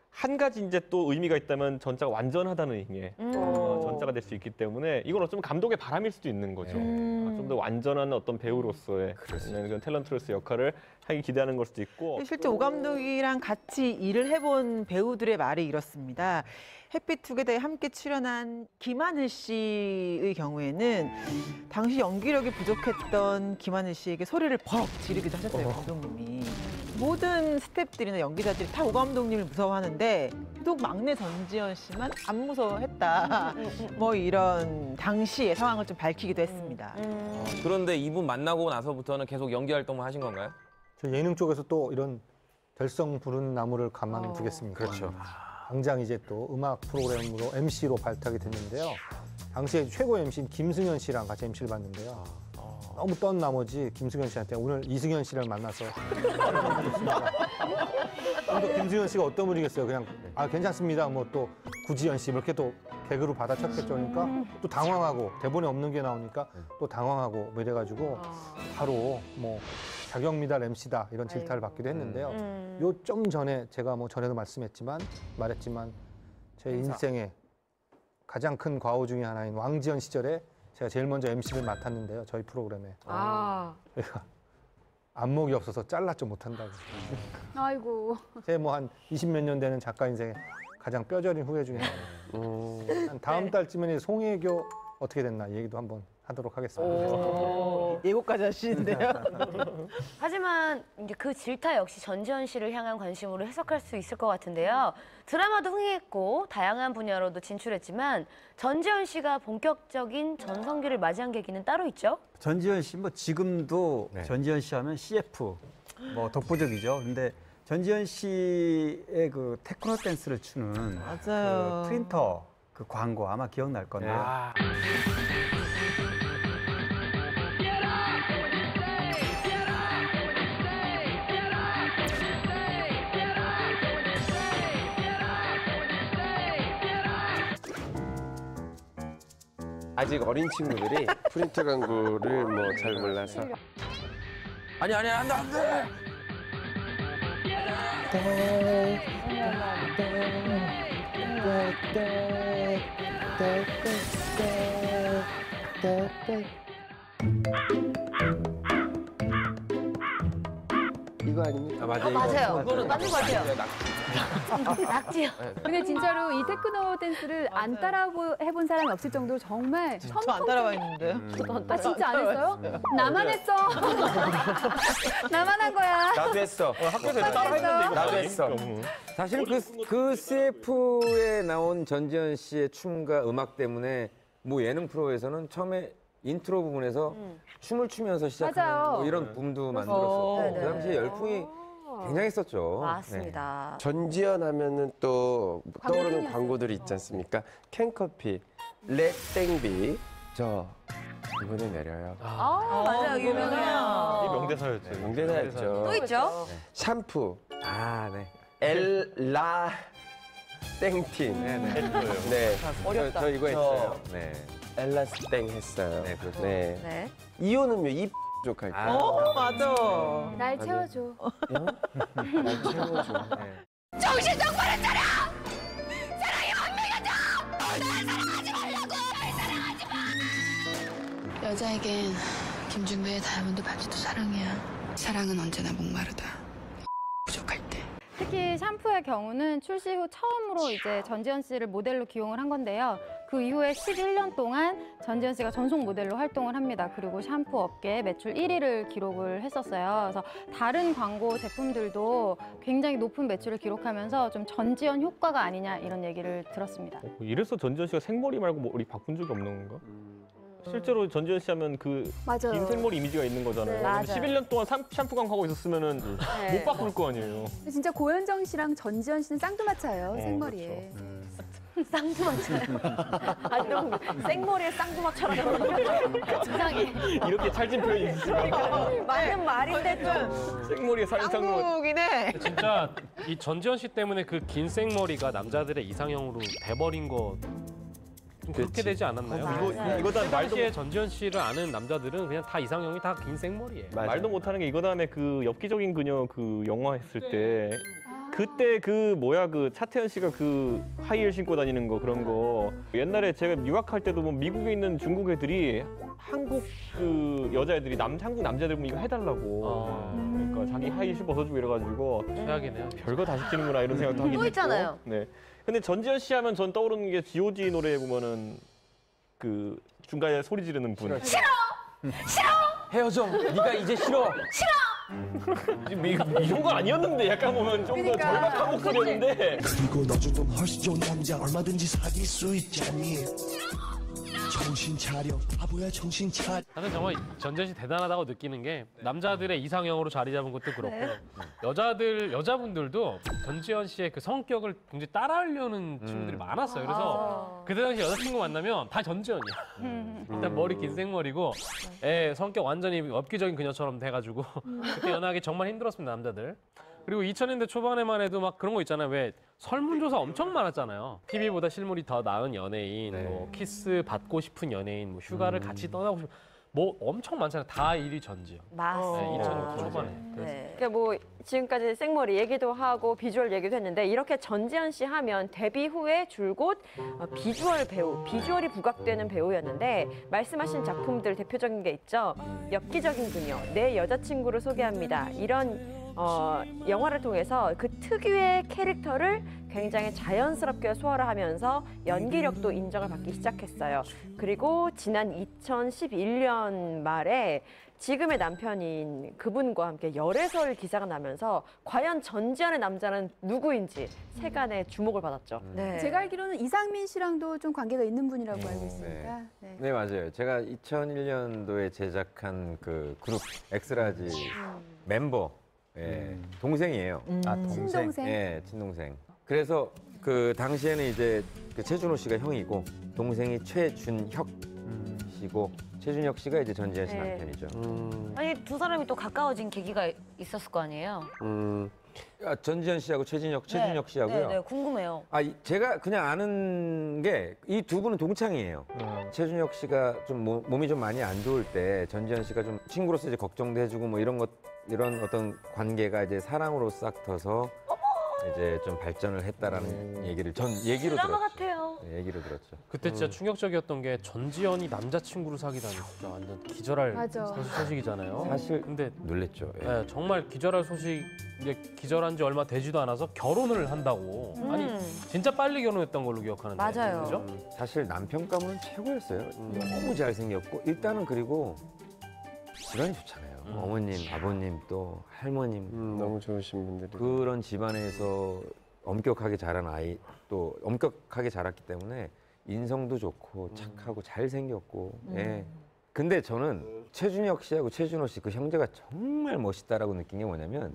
한 가지 이제 또 의미가 있다면 전자가 완전하다는 의미의 전자가 될 수 있기 때문에 이건 어쩌면 감독의 바람일 수도 있는 거죠. 좀 더 완전한 어떤 배우로서의 그런 탤런트로서 역할을 하기 기대하는 걸 수도 있고. 실제 오 감독이랑 같이 일을 해본 배우들의 말이 이렇습니다. 해피투게더에 함께 출연한 김하늘 씨의 경우에는 당시 연기력이 부족했던 김하늘 씨에게 소리를 벅 지르기도 하셨어요, 감독님이. 모든 스태프들이나 연기자들이 다 오 감독님을 무서워하는데 또 막내 전지현 씨만 안 무서워했다. 뭐 이런 당시의 상황을 좀 밝히기도 했습니다. 그런데 이분 만나고 나서부터는 계속 연기 활동을 하신 건가요? 저 예능 쪽에서 또 이런 별성 부른 나무를 가만두겠습니까? 그렇죠. 당장 이제 또 음악 프로그램으로 MC로 발탁이 됐는데요. 당시에 최고 MC인 김승현 씨랑 같이 MC를 봤는데요. 너무 떤 나머지 김승현 씨한테 오늘 이승현 씨를 만나서 또 김승현 씨가 어떤 분이겠어요? 그냥 아 괜찮습니다. 뭐 또 구지연 씨 이렇게 또 개그로 받아쳤겠죠. 그러니까 또 당황하고 대본에 없는 게 나오니까 또 당황하고 뭐 이래가지고 바로 뭐 자격미달 MC다 이런 질타를 받기도 했는데요. 요 좀 전에 제가 뭐 전에도 말했지만 제 인생의 가장 큰 과오 중에 하나인 왕지연 시절에 제가 제일 먼저 MC를 맡았는데요. 저희 프로그램에. 제가 안목이 없어서 잘랐죠, 못한다고. 아이고. 제 뭐 한 20몇 년 되는 작가 인생에 가장 뼈저린 후회 중에 하나예요. 한 다음 달쯤에는 송혜교 어떻게 됐나 얘기도 한번 하도록 하겠습니다. 예고까지 하시는데요. 하지만 이제 그 질타 역시 전지현 씨를 향한 관심으로 해석할 수 있을 것 같은데요. 드라마도 흥행했고 다양한 분야로도 진출했지만 전지현 씨가 본격적인 전성기를 맞이한 계기는 따로 있죠? 전지현 씨 뭐 지금도 전지현 씨 하면 CF 뭐 독보적이죠. 근데 전지현 씨의 그 테크노 댄스를 추는 맞아요. 그 프린터 그 광고 아마 기억날 건데. 아직 어린 친구들이 프린터 광고를 뭐 잘 몰라서. 아니 안돼. 이거 아닙니까? 맞아요. 그거는 맞는 것 같아요. 낙지요. 근데 진짜로 이 테크노 댄스를 안 따라 해본 사람이 없을 정도로 정말 저 안 따라와 있는데. 아 진짜 안 했어요? 나만 했어. 나만 한 거야. 나도 했어. 학교에서 따라했는데 이거 나도 했어. 사실 그 CF에 나온 전지현 씨의 춤과 음악 때문에 뭐 예능 프로에서는 처음에 인트로 부분에서 춤을 추면서 시작하는 맞아요. 뭐 이런 붐도 만들었었고 네네. 그 당시에 열풍이 굉장했었죠. 맞습니다. 전지현 하면은 또 떠오르는 광고들이 있지 않습니까? 캔커피, 렛땡비, 저 이번에 내려요. 맞아요. 유명해요. 이 명대사였죠. 명대사였죠. 또 있죠? 샴푸, 네. 엘라 땡틴. 네. 어렵다. 저 이거 했어요. 네. 엘라스땡 했어요. 네, 그렇죠. 네. 네. 이온음료 입 부족할 때. 맞아. 날 채워줘. 날 채워줘. 네. 정신 똑바로 차려! 사랑이 분명하죠! 날 사랑하지 말라고! 날 사랑하지 마! 여자에겐 김중배의 다이아몬드 바지도 사랑이야. 사랑은 언제나 목마르다. 부족할 때. 특히 샴푸의 경우는 출시 후 처음으로 이제 전지현 씨를 모델로 기용을 한 건데요. 그 이후에 11년 동안 전지현 씨가 전속 모델로 활동을 합니다. 그리고 샴푸 업계 매출 1위를 기록을 했었어요. 그래서 다른 광고 제품들도 굉장히 높은 매출을 기록하면서 좀 전지현 효과가 아니냐 이런 얘기를 들었습니다. 이래서 전지현 씨가 생머리 말고 머리 바꾼 적이 없는 건가? 실제로 전지현 씨 하면 그 맞아요. 긴 생머리 이미지가 있는 거잖아요. 네, 맞아요. 11년 동안 샴푸 광고하고 있었으면은 네. 못 바꿀 거 아니에요. 진짜 고현정 씨랑 전지현 씨는 쌍두마차예요. 생머리에. 쌍두마차요. 아니, 너무 생머리에 쌍두마차라고. 이상해. 이렇게 찰진 표현이 있으면 맞는 말인데 좀. 생머리에 쌍두마차. 한국이긴 해. 진짜 이 전지현 씨 때문에 그 긴 생머리가 남자들의 이상형으로 돼버린 거. 좀 그렇게 그치. 되지 않았나요? 맞아요. 이거 다 말도 당시에 전지현 씨를 아는 남자들은 그냥 다 이상형이 다 긴 생머리예요. 맞아요. 말도 못하는 게 이거 다음에 그 엽기적인 그녀 그 영화 했을 때 그때 그 뭐야 그 차태현 씨가 그 하이힐 신고 다니는 거 그런 거 옛날에 제가 유학할 때도 뭐 미국에 있는 중국 애들이 한국 그 여자애들이 한국 남자들 보면 이거 해달라고 그러니까 자기 하이힐 벗어주고 이래가지고 최악이네요. 별거 다 시키는구나 이런 생각도 하긴 또 했고. 있잖아요. 네. 근데 전지현 씨 하면 전 떠오르는 게 G.O.D 노래에 보면은 그 중간에 소리 지르는 분. 싫어! 헤어져. 네가 이제 싫어. 이런 거 아니었는데 약간 보면 좀 더 절박한 목소리였는데. 그리고 너 정도 훨씬 좋은 남자 얼마든지 사귈 수 있잖니. 정신 차려 바보야 정신 차려. 나는 정말 전지현 씨 대단하다고 느끼는 게 남자들의 이상형으로 자리 잡은 것도 그렇고 여자분들도 전지현 씨의 그 성격을 굉장히 따라하려는 친구들이 많았어요. 그래서 그때 당시 여자친구 만나면 다 전지현이야. 일단 머리 긴 생머리고 성격 완전히 엽기적인 그녀처럼 돼가지고 그때 연애하기 정말 힘들었습니다, 남자들. 그리고 2000년대 초반에만 해도 막 그런 거 있잖아요. 왜 설문조사 엄청 많았잖아요. TV보다 실물이 더 나은 연예인, 뭐 키스 받고 싶은 연예인, 뭐 휴가를 같이 떠나고 싶은 뭐 엄청 많잖아요. 다 1위 전지현. 맞습니다. 2000년대 초반에. 네. 그러니까 뭐 지금까지 생머리 얘기도 하고 비주얼 얘기도 했는데 이렇게 전지현 씨 하면 데뷔 후에 줄곧 비주얼 배우, 비주얼이 부각되는 배우였는데 말씀하신 작품들 대표적인 게 있죠. 엽기적인 그녀, 내 여자친구를 소개합니다. 이런 영화를 통해서 그 특유의 캐릭터를 굉장히 자연스럽게 소화를 하면서 연기력도 인정을 받기 시작했어요. 그리고 지난 2011년 말에 지금의 남편인 그분과 함께 열애설 기사가 나면서 과연 전지현의 남자는 누구인지 세간의 주목을 받았죠. 네. 제가 알기로는 이상민 씨랑도 좀 관계가 있는 분이라고 알고 있으니까. 네. 네, 맞아요. 제가 2001년도에 제작한 그 그룹 엑스라지 멤버 동생이에요. 친동생? 네, 친동생. 그래서 그 당시에는 이제 그 최준호 씨가 형이고 동생이 최준혁 씨고 최준혁 씨가 이제 전지현 씨 남편이죠. 아니 두 사람이 또 가까워진 계기가 있었을 거 아니에요? 전지현 씨하고 최준혁 씨하고요. 네, 궁금해요. 제가 그냥 아는 게 이 두 분은 동창이에요. 최준혁 씨가 좀 몸이 좀 많이 안 좋을 때 전지현 씨가 좀 친구로서 이제 걱정도 해주고 뭐 이런 어떤 관계가 이제 사랑으로 싹 터서 이제 좀 발전을 했다라는 얘기로 드라마 들었죠. 같아요. 네, 얘기로 들었죠. 그때 진짜 충격적이었던 게 전지현이 남자친구를 사귀다니 진짜 완전 기절할 맞아. 소식이잖아요. 사실 근데 놀랬죠. 예. 네, 정말 기절할 소식, 이제 기절한 지 얼마 되지도 않아서 결혼을 한다고. 아니 진짜 빨리 결혼했던 걸로 기억하는데. 맞아요. 그죠? 사실 남편 가문은 최고였어요. 너무 잘생겼고 일단은 그리고 집안이 좋잖아요. 어머님, 아버님 또 할머님 너무 좋으신 분들이 그런 집안에서 엄격하게 자란 아이 또 엄격하게 자랐기 때문에 인성도 좋고 착하고 잘생겼고 근데 저는 최준혁 씨하고 최준호 씨 그 형제가 정말 멋있다라고 느낀 게 뭐냐면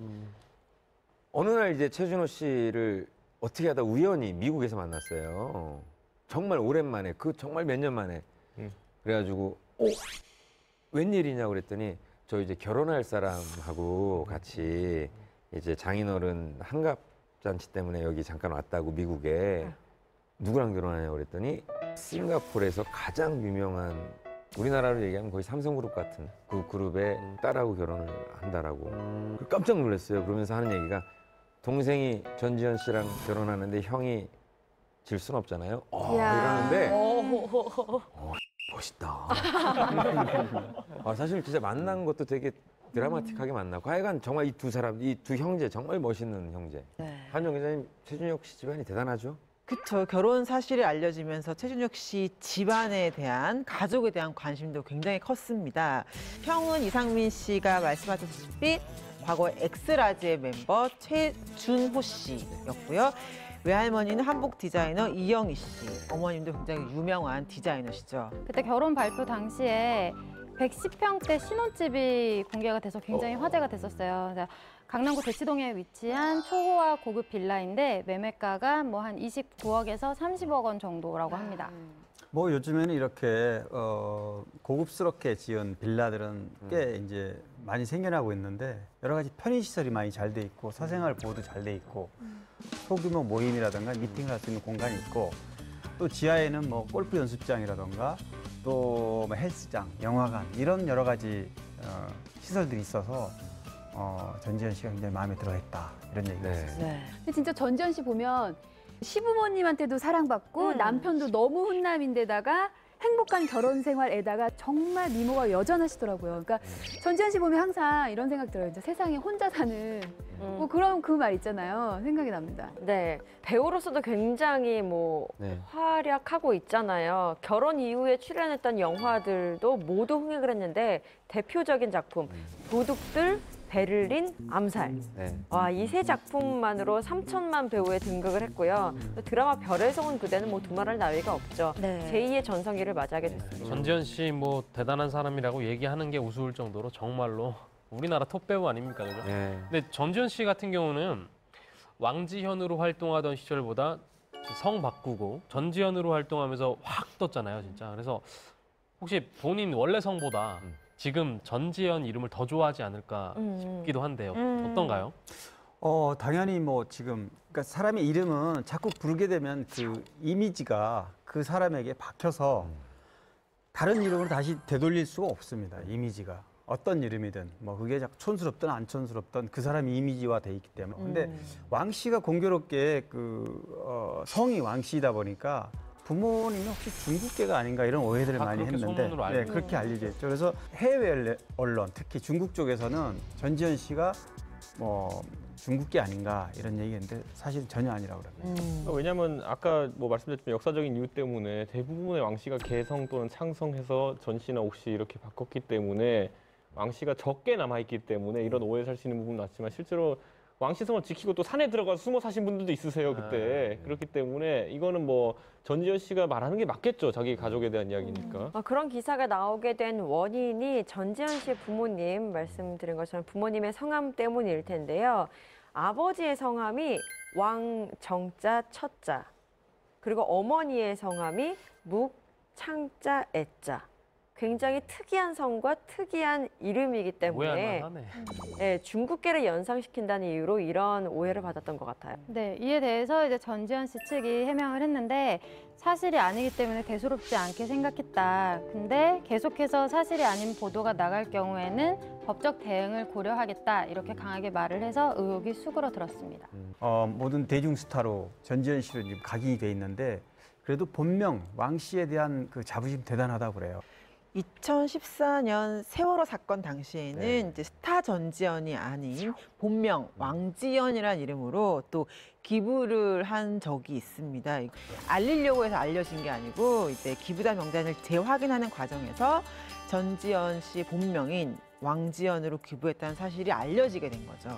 어느 날 이제 최준호 씨를 어떻게 하다 우연히 미국에서 만났어요. 정말 오랜만에 그 정말 몇 년 만에 그래가지고 웬일이냐고 그랬더니 저 이제 결혼할 사람하고 같이 이제 장인어른 환갑잔치 때문에 여기 잠깐 왔다고 미국에 누구랑 결혼하냐고 그랬더니 싱가포르에서 가장 유명한 우리나라로 얘기하면 거의 삼성그룹 같은 그 그룹의 딸하고 결혼을 한다라고 깜짝 놀랐어요. 그러면서 하는 얘기가 동생이 전지현 씨랑 결혼하는데 형이 질 순 없잖아요. 이러는데 멋있다. 사실 진짜 만난 것도 되게 드라마틱하게 만나고 하여간 정말 이 두 사람, 이 두 형제 정말 멋있는 형제. 한정 기자님, 최준혁 씨 집안이 대단하죠? 그쵸. 결혼 사실이 알려지면서 최준혁 씨 집안에 대한 가족에 대한 관심도 굉장히 컸습니다. 형은 이상민 씨가 말씀하셨다시피 과거 엑스라지의 멤버 최준호 씨였고요. 외할머니는 한복 디자이너 이영희 씨, 어머님도 굉장히 유명한 디자이너시죠. 그때 결혼 발표 당시에 110평대 신혼집이 공개가 돼서 굉장히 화제가 됐었어요. 강남구 대치동에 위치한 초호화 고급 빌라인데 매매가가 뭐 한 29억에서 30억 원 정도라고 합니다. 뭐 요즘에는 이렇게 고급스럽게 지은 빌라들은 꽤 이제 많이 생겨나고 있는데 여러 가지 편의 시설이 많이 잘 돼 있고 사생활 보호도 잘 돼 있고 소규모 모임이라든가 미팅을 할 수 있는 공간이 있고 또 지하에는 뭐 골프 연습장이라든가 또 뭐 헬스장, 영화관 이런 여러 가지 시설들이 있어서 전지현 씨가 굉장히 마음에 들어했다 이런 얘기가 있었어요. 근데 진짜 전지현 씨 보면 시부모님한테도 사랑받고 남편도 너무 훈남인데다가 행복한 결혼 생활에다가 정말 미모가 여전하시더라고요. 그러니까 전지현 씨 보면 항상 이런 생각 들어요. 이제 세상에 혼자 사는 뭐 그런 그 말 있잖아요. 생각이 납니다. 네, 배우로서도 굉장히 활약하고 있잖아요. 결혼 이후에 출연했던 영화들도 모두 흥행을 했는데 대표적인 작품 도둑들, 베를린, 암살. 와, 이 세 작품만으로 3천만 배우에 등극을 했고요. 또 드라마 별에서 온 그대는 뭐 두말할 나위가 없죠. 제2의 전성기를 맞이하게 됐습니다. 전지현 씨 뭐 대단한 사람이라고 얘기하는 게 우스울 정도로 정말로 우리나라 톱 배우 아닙니까, 그죠? 근데 전지현 씨 같은 경우는 왕지현으로 활동하던 시절보다 성 바꾸고 전지현으로 활동하면서 확 떴잖아요, 진짜. 그래서 혹시 본인 원래 성보다 지금 전지현 이름을 더 좋아하지 않을까 싶기도 한데요. 어떤가요? 당연히 뭐 지금 그러니까 사람의 이름은 자꾸 부르게 되면 그 이미지가 그 사람에게 박혀서 다른 이름으로 다시 되돌릴 수가 없습니다. 이미지가 어떤 이름이든 뭐 그게 촌스럽든 안 촌스럽든 그 사람의 이미지화 돼 있기 때문에. 근데 왕 씨가 공교롭게 성이 왕 씨이다 보니까 부모님이 혹시 중국계가 아닌가 이런 오해들을 많이 했는데 그렇게 알려져 있죠. 그래서 해외 언론, 특히 중국 쪽에서는 전지현 씨가 뭐 중국계 아닌가 이런 얘기했는데 사실 전혀 아니라고 그럽니다. 왜냐하면 아까 뭐 말씀드렸지만 역사적인 이유 때문에 대부분의 왕 씨가 개성 또는 창성해서 전 씨나 옥 씨 이렇게 바꿨기 때문에 왕 씨가 적게 남아있기 때문에 이런 오해 살 수 있는 부분은 났지만 실제로 왕씨성을 지키고 또 산에 들어가서 숨어 사신 분들도 있으세요, 그때. 그렇기 때문에 이거는 뭐 전지현 씨가 말하는 게 맞겠죠, 자기 가족에 대한 이야기니까. 그런 기사가 나오게 된 원인이 전지현 씨의 부모님, 말씀드린 것처럼 부모님의 성함 때문일 텐데요. 아버지의 성함이 왕정자 첫자, 그리고 어머니의 성함이 묵창자 애자. 굉장히 특이한 성과 특이한 이름이기 때문에 중국계를 연상시킨다는 이유로 이런 오해를 받았던 것 같아요. 네, 이에 대해서 이제 전지현 씨 측이 해명을 했는데 사실이 아니기 때문에 대수롭지 않게 생각했다. 근데 계속해서 사실이 아닌 보도가 나갈 경우에는 법적 대응을 고려하겠다. 이렇게 강하게 말을 해서 의혹이 수그러들었습니다. 모든 대중 스타로 전지현 씨로 지금 각인이 돼 있는데 그래도 본명 왕 씨에 대한 그 자부심 대단하다고 그래요. 2014년 세월호 사건 당시에는 이제 스타 전지현이 아닌 본명 왕지현이라는 이름으로 또 기부를 한 적이 있습니다. 알리려고 해서 알려진 게 아니고 이제 기부자 명단을 재확인하는 과정에서 전지현 씨 본명인 왕지현으로 기부했다는 사실이 알려지게 된 거죠.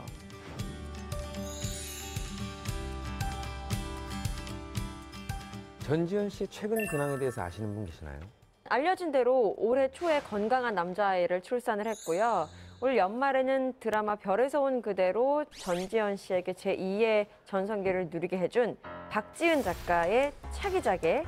전지현 씨 최근 근황에 대해서 아시는 분 계시나요? 알려진 대로 올해 초에 건강한 남자아이를 출산을 했고요. 올 연말에는 드라마 별에서 온 그대로 전지현 씨에게 제2의 전성기를 누리게 해준 박지은 작가의 차기작에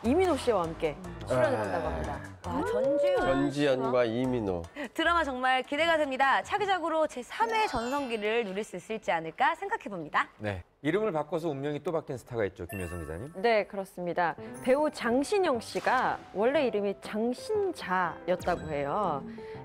이민호 씨와 함께 출연을 한다고 합니다. 와, 전지현과 이민호. 드라마 정말 기대가 됩니다. 차기작으로 제3의 전성기를 누릴 수 있을지 않을까 생각해봅니다. 네. 이름을 바꿔서 운명이 또 바뀐 스타가 있죠, 김효성 기자님. 네, 그렇습니다. 배우 장신영 씨가 원래 이름이 장신자였다고 해요.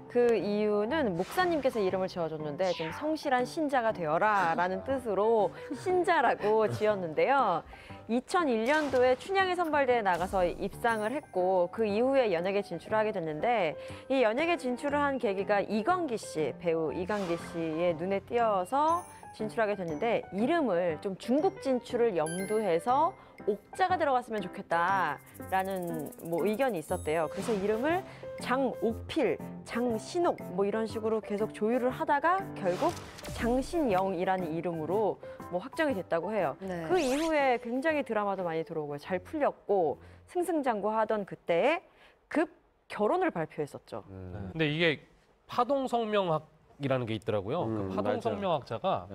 그 이유는 목사님께서 이름을 지어줬는데 좀 성실한 신자가 되어라라는 뜻으로 신자라고 지었는데요. 2001년도에 춘향의 선발대에 나가서 입상을 했고 그 이후에 연예계 진출을 하게 됐는데 이 연예계 진출을 한 계기가 이광기 씨, 배우 이광기 씨의 눈에 띄어서 진출하게 됐는데 이름을 좀 중국 진출을 염두해서 옥자가 들어갔으면 좋겠다라는 의견이 있었대요. 그래서 이름을 장옥필, 장신옥 이런 식으로 계속 조율을 하다가 결국 장신영이라는 이름으로 확정이 됐다고 해요. 네. 그 이후에 굉장히 드라마도 많이 들어오고 잘 풀렸고 승승장구하던 그때에 급 결혼을 발표했었죠. 근데 이게 파동성명학이라는 게 있더라고요. 그 파동성명학자가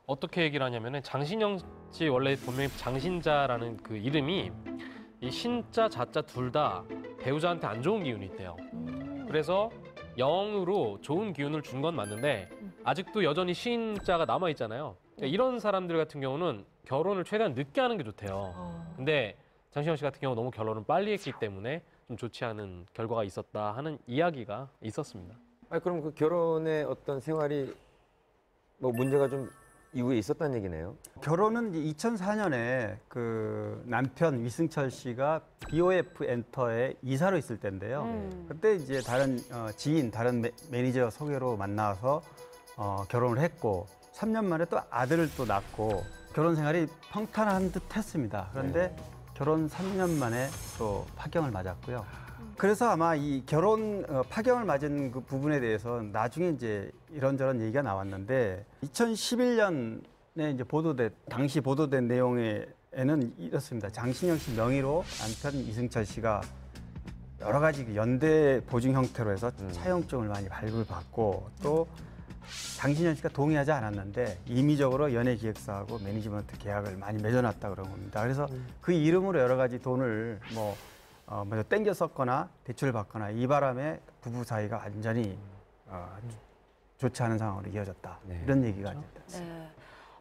어떻게 얘기를 하냐면은 장신영 씨 원래 본명이 장신자라는 그 이름이 이 신자, 자자 둘 다 배우자한테 안 좋은 기운이 있대요. 그래서 영으로 좋은 기운을 준 건 맞는데 아직도 여전히 신자가 남아 있잖아요. 그러니까 이런 사람들 같은 경우는 결혼을 최대한 늦게 하는 게 좋대요. 근데 장신영 씨 같은 경우 너무 결혼을 빨리 했기 때문에 좀 좋지 않은 결과가 있었다 하는 이야기가 있었습니다. 아니, 그럼 그 결혼의 어떤 생활이 문제가 좀 이후에 있었다는 얘기네요. 결혼은 2004년에 그 남편 위승철 씨가 BOF 엔터에 이사로 있을 때인데요. 그때 이제 다른 지인, 다른 매니저 소개로 만나서 결혼을 했고 3년 만에 또 아들을 또 낳고 결혼 생활이 평탄한 듯 했습니다. 그런데 결혼 3년 만에 또 파경을 맞았고요. 그래서 아마 이 결혼 파경을 맞은 그 부분에 대해서 나중에 이제 이런저런 얘기가 나왔는데 2011년에 이제 당시 보도된 내용에는 이렇습니다. 장신영 씨 명의로 남편 이승철 씨가 여러 가지 연대 보증 형태로 해서 차용증을 많이 발급받고 또 장신영 씨가 동의하지 않았는데 임의적으로 연예기획사하고 매니지먼트 계약을 많이 맺어놨다 그런 겁니다. 그래서 그 이름으로 여러 가지 돈을 먼저 땡겨 썼거나 대출을 받거나 이 바람에 부부 사이가 완전히 좋지 않은 상황으로 이어졌다. 이런 얘기가 됩니다. 네.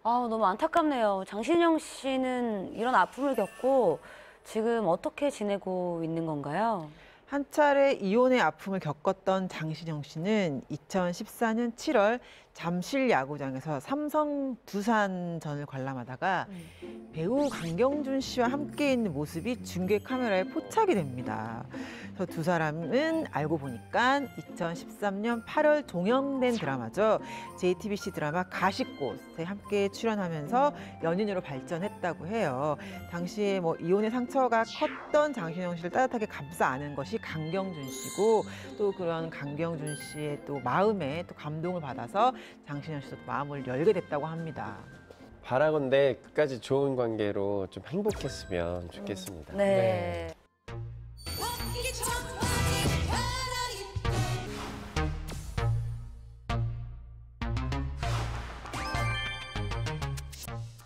너무 안타깝네요. 장신영 씨는 이런 아픔을 겪고 지금 어떻게 지내고 있는 건가요? 한 차례 이혼의 아픔을 겪었던 장신영 씨는 2014년 7월 잠실 야구장에서 삼성 두산전을 관람하다가 배우 강경준 씨와 함께 있는 모습이 중계 카메라에 포착이 됩니다. 그래서 두 사람은 알고 보니까 2013년 8월 종영된 드라마죠. JTBC 드라마 가시꽃에 함께 출연하면서 연인으로 발전했다고 해요. 당시에 이혼의 상처가 컸던 장신영 씨를 따뜻하게 감싸 안은 것이 강경준 씨고 또 그런 강경준 씨의 또 마음에 또 감동을 받아서 장신영 씨도 마음을 열게 됐다고 합니다. 바라건대 끝까지 좋은 관계로 좀 행복했으면 좋겠습니다. 네.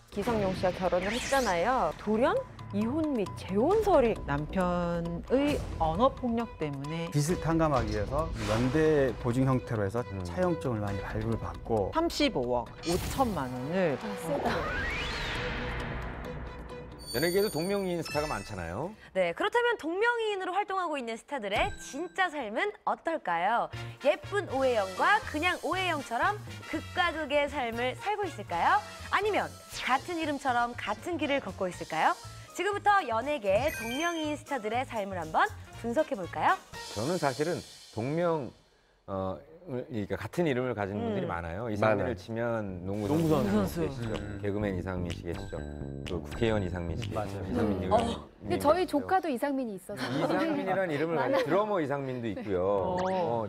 기성용 씨가 결혼을 했잖아요. 돌연 이혼 및 재혼설이 남편의 언어폭력 때문에 빚을 탕감하기 위해서 연대 보증 형태로 해서 차용증을 많이 발급받고 35억 5천만 원을 연예계에도 동명이인 스타가 많잖아요. 네, 그렇다면 동명이인으로 활동하고 있는 스타들의 진짜 삶은 어떨까요? 예쁜 오해영과 그냥 오해영처럼 극과 극의 삶을 살고 있을까요? 아니면 같은 이름처럼 같은 길을 걷고 있을까요? 지금부터 연예계 동명이인 스타들의 삶을 한번 분석해 볼까요? 저는 사실은 그러니까 같은 이름을 가진 분들이 많아요. 이상민을 치면 농구 선수 계시죠. 개그맨 이상민 씨 계시죠. 또 국회의원 이상민 씨 계시죠. 이상민 근데 저희 조카도 이상민이 있어서. 이상민이라는 이름을 가진 드러머 이상민도 있고요.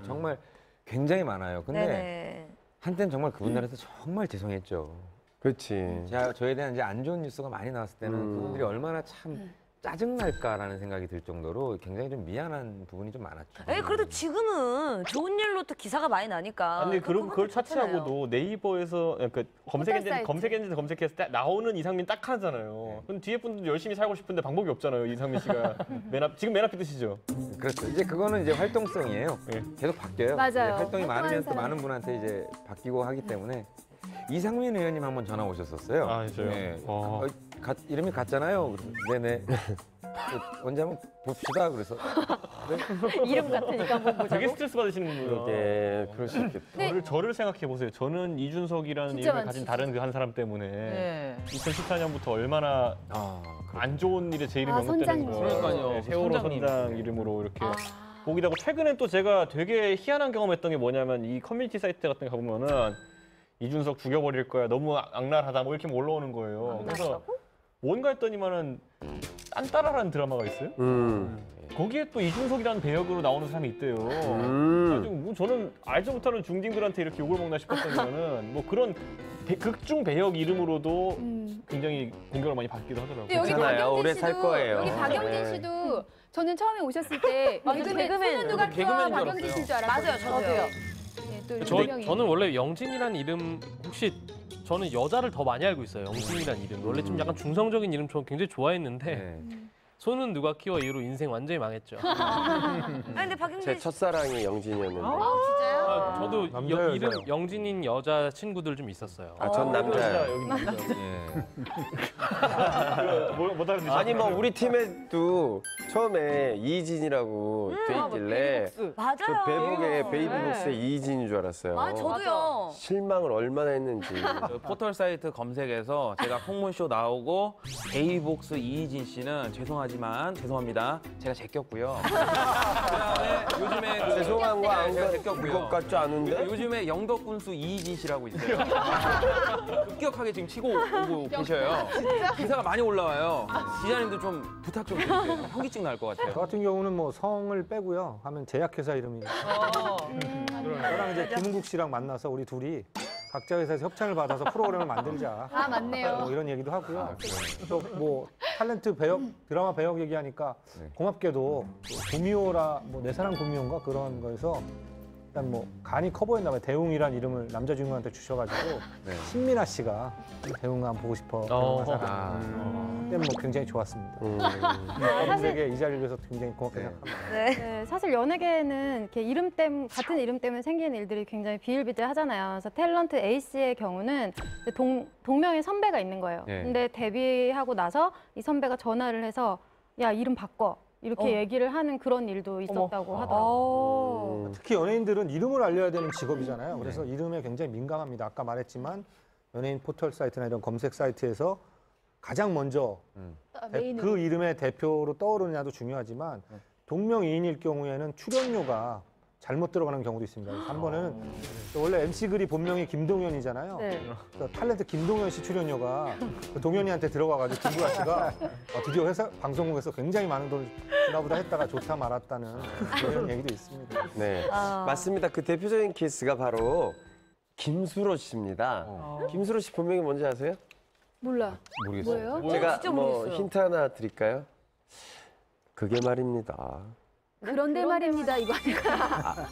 정말 굉장히 많아요. 근데 네네. 한때는 정말 그분들한테 정말 죄송했죠. 그렇지. 저에 대한 이제 안 좋은 뉴스가 많이 나왔을 때는 그분들이 얼마나 참 짜증날까라는 생각이 들 정도로 굉장히 좀 미안한 부분이 좀 많았죠. 에이, 그래도 지금은 좋은 일로 또 기사가 많이 나니까. 근데 그걸 그건 차치하고도 네이버에서 그러니까 검색 사이트. 엔진에서 검색했을 때 나오는 이상민 딱 하잖아요. 그럼 뒤에 분들 열심히 살고 싶은데 방법이 없잖아요. 이상민 씨가 지금 맨 앞에 뜨시죠. 그렇죠. 이제 그거는 이제 활동성이에요. 계속 바뀌어요. 맞아요. 이제 활동이 활동하는 많으면 또 사람이. 많은 분한테 이제 바뀌고 하기 때문에 이상민 의원님 한번 전화 오셨었어요. 아, 진짜요? 네. 어. 이름이 같잖아요. 그래서 네네. 언제 한번 봅시다. 그래서 이름 같으니까 한번 보자고. 되게 스트레스 받으시는 분이에요. 네, 그럴 수 있겠다. 저를 생각해 보세요. 저는 이준석이라는 진짜 이름을 많지, 가진 다른 그 한 사람 때문에 네. 2014년부터 얼마나 안 좋은 일에 제 이름이 아, 언급되는 선장님. 거예요. 그러니까요. 네, 세월호 선장님. 선장 이름으로 이렇게 보기도 하고 최근에 또 제가 되게 희한한 경험했던 게 뭐냐면 이 커뮤니티 사이트 같은 데 가보면은 이준석 죽여버릴 거야. 너무 악랄하다. 뭐 이렇게 올라오는 거예요. 그래서 뭔가 했더니만은 딴따라라는 드라마가 있어요. 거기에 또 이준석이라는 배역으로 나오는 사람이 있대요. 그래가지고 뭐 저는 알지 못하는 중딩들한테 이렇게 욕을 먹나 싶었던 거는 뭐 그런 극중 배역 이름으로도 굉장히 공격을 많이 받기도 하더라고요. 근데 여기 괜찮아요. 박영진 오래 씨도 살 거예요. 여기 박영진 네. 씨도 저는 처음에 오셨을 때 개그맨 개그맨, 누가 개그맨인 줄 박영진 씨인 줄 알았거든요. 맞아요, 저도요. 네, 또 저, 유명인. 저는 원래 영진이라는 이름 혹시 저는 여자를 더 많이 알고 있어요. 영진이라는 이름. 원래 좀 약간 중성적인 이름 저는 굉장히 좋아했는데 네. 손은 누가 키워 이후로 인생 완전히 망했죠. 아니, 근데 박영진 제 씨. 첫사랑이 영진이었는데. 진짜요? 아, 저도 남자예요, 이름 여자예요? 영진인 여자 친구들 좀 있었어요. 아, 전 남자예요. 여기 남자. 예. 뭐 다른 아니 뭐 우리 팀에도 처음에 이진이라고 돼 있길래 맞아요. 그 배북에 베이비복스의 이진인 줄 알았어요. 아, 저도요. 실망을 얼마나 했는지. 그 포털 사이트 검색에서 제가 콩문쇼 나오고 베이복스 이희진 씨는 죄송합니다. 제가 제꼈고요. 그다음에 요즘에 그 죄송한 거 안 제가 것 제꼈고요. 같지 않은데? 요즘에 영덕군수 이희진 씨라고 있어요. 급격하게 지금 치고 오고 계셔요. 기사가 많이 올라와요. 기자님도 좀 부탁 좀 드릴게요. 현기증 날 것 같아요. 저 같은 경우는 뭐 성을 빼고요. 하면 제약회사 이름이. 저랑 이제 김은국 씨랑 만나서 우리 둘이 각자 회사에서 협찬을 받아서 프로그램을 만들자. 아, 맞네요. 뭐 이런 얘기도 하고요. 또 뭐 탤런트 배역, 드라마 배역 얘기하니까 고맙게도 구미호라 뭐 내 사랑 구미호인가 그런 거에서 일단 뭐 간이 커 보였나 봐요. 대웅이란 이름을 남자 주인공한테 주셔가지고 네. 신민아 씨가 대웅아 한번 보고 싶어. 그때 뭐 굉장히 좋았습니다. 분들에게 이 자리를 위해서 굉장히 고맙게 생각합니다. 네, 사실 연예계에는 이렇게 같은 이름 때문에 생기는 일들이 굉장히 비일비재하잖아요. 그래서 탤런트 A 씨의 경우는 이제 동명의 선배가 있는 거예요. 네. 근데 데뷔하고 나서 이 선배가 전화를 해서 야 이름 바꿔 이렇게 얘기를 하는 그런 일도 있었다고 하더라고요. 특히 연예인들은 이름을 알려야 되는 직업이잖아요. 그래서 이름에 굉장히 민감합니다. 아까 말했지만 연예인 포털 사이트나 이런 검색 사이트에서 가장 먼저 그 이름의 대표로 떠오르느냐도 중요하지만 동명이인일 경우에는 출연료가 잘못 들어가는 경우도 있습니다. 그래서 한 번은 원래 MC 글이 본명이 김동현이잖아요. 네. 그래서 탤런트 김동현 씨 출연료가 그 동현이한테 들어가가지고 김구라 씨가 드디어 회사 방송국에서 굉장히 많은 돈을 주나보다 했다가 좋다 말았다는 그런 얘기도 있습니다. 네, 맞습니다. 그 대표적인 케이스가 바로 김수로 씨입니다. 김수로 씨 본명이 뭔지 아세요? 몰라. 모르겠어요. 뭐예요? 제가 진짜 뭐 모르겠어요. 힌트 하나 드릴까요? 그게 말입니다. 그런데 말입니다. 이거 아니에요?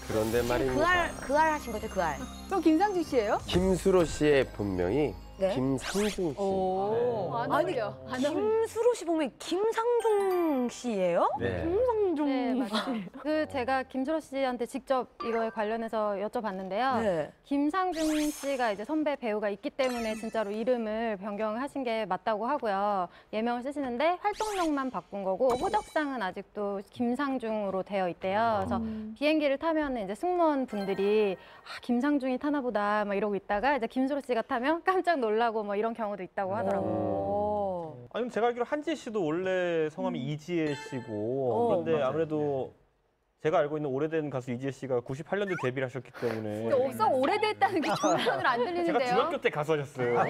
그런데 말입니다. 그 알 하신 거죠, 그 알. 또 김상중 씨예요? 김수로 씨의 본명이 네. 김상중 씨. 안 어울려. 안 어울려. 김수로 씨 보면 김상중 씨예요? 네. 김상중. 네, 맞아요. 그 제가 김수로 씨한테 직접 이거에 관련해서 여쭤봤는데요. 네. 김상중 씨가 이제 선배 배우가 있기 때문에 진짜로 이름을 변경하신 게 맞다고 하고요. 예명을 쓰시는데 활동명만 바꾼 거고 호적상은 아직도 김상중으로 되어 있대요. 그래서 비행기를 타면 이제 승무원 분들이 김상중이 타나 보다 막 이러고 있다가 이제 김수로 씨가 타면 깜짝 놀라고 뭐 이런 경우도 있다고 하더라고요. 아니 제가 알기로 한지혜 씨도 원래 성함이 이지혜 씨고 그런데 맞아요. 아무래도 제가 알고 있는 오래된 가수 이지혜 씨가 98년도에 데뷔를 하셨기 때문에 근데 옥석 오래됐다는 게 전혀 안 들리는데요. 제가 중학교 때 가수 하셨어요.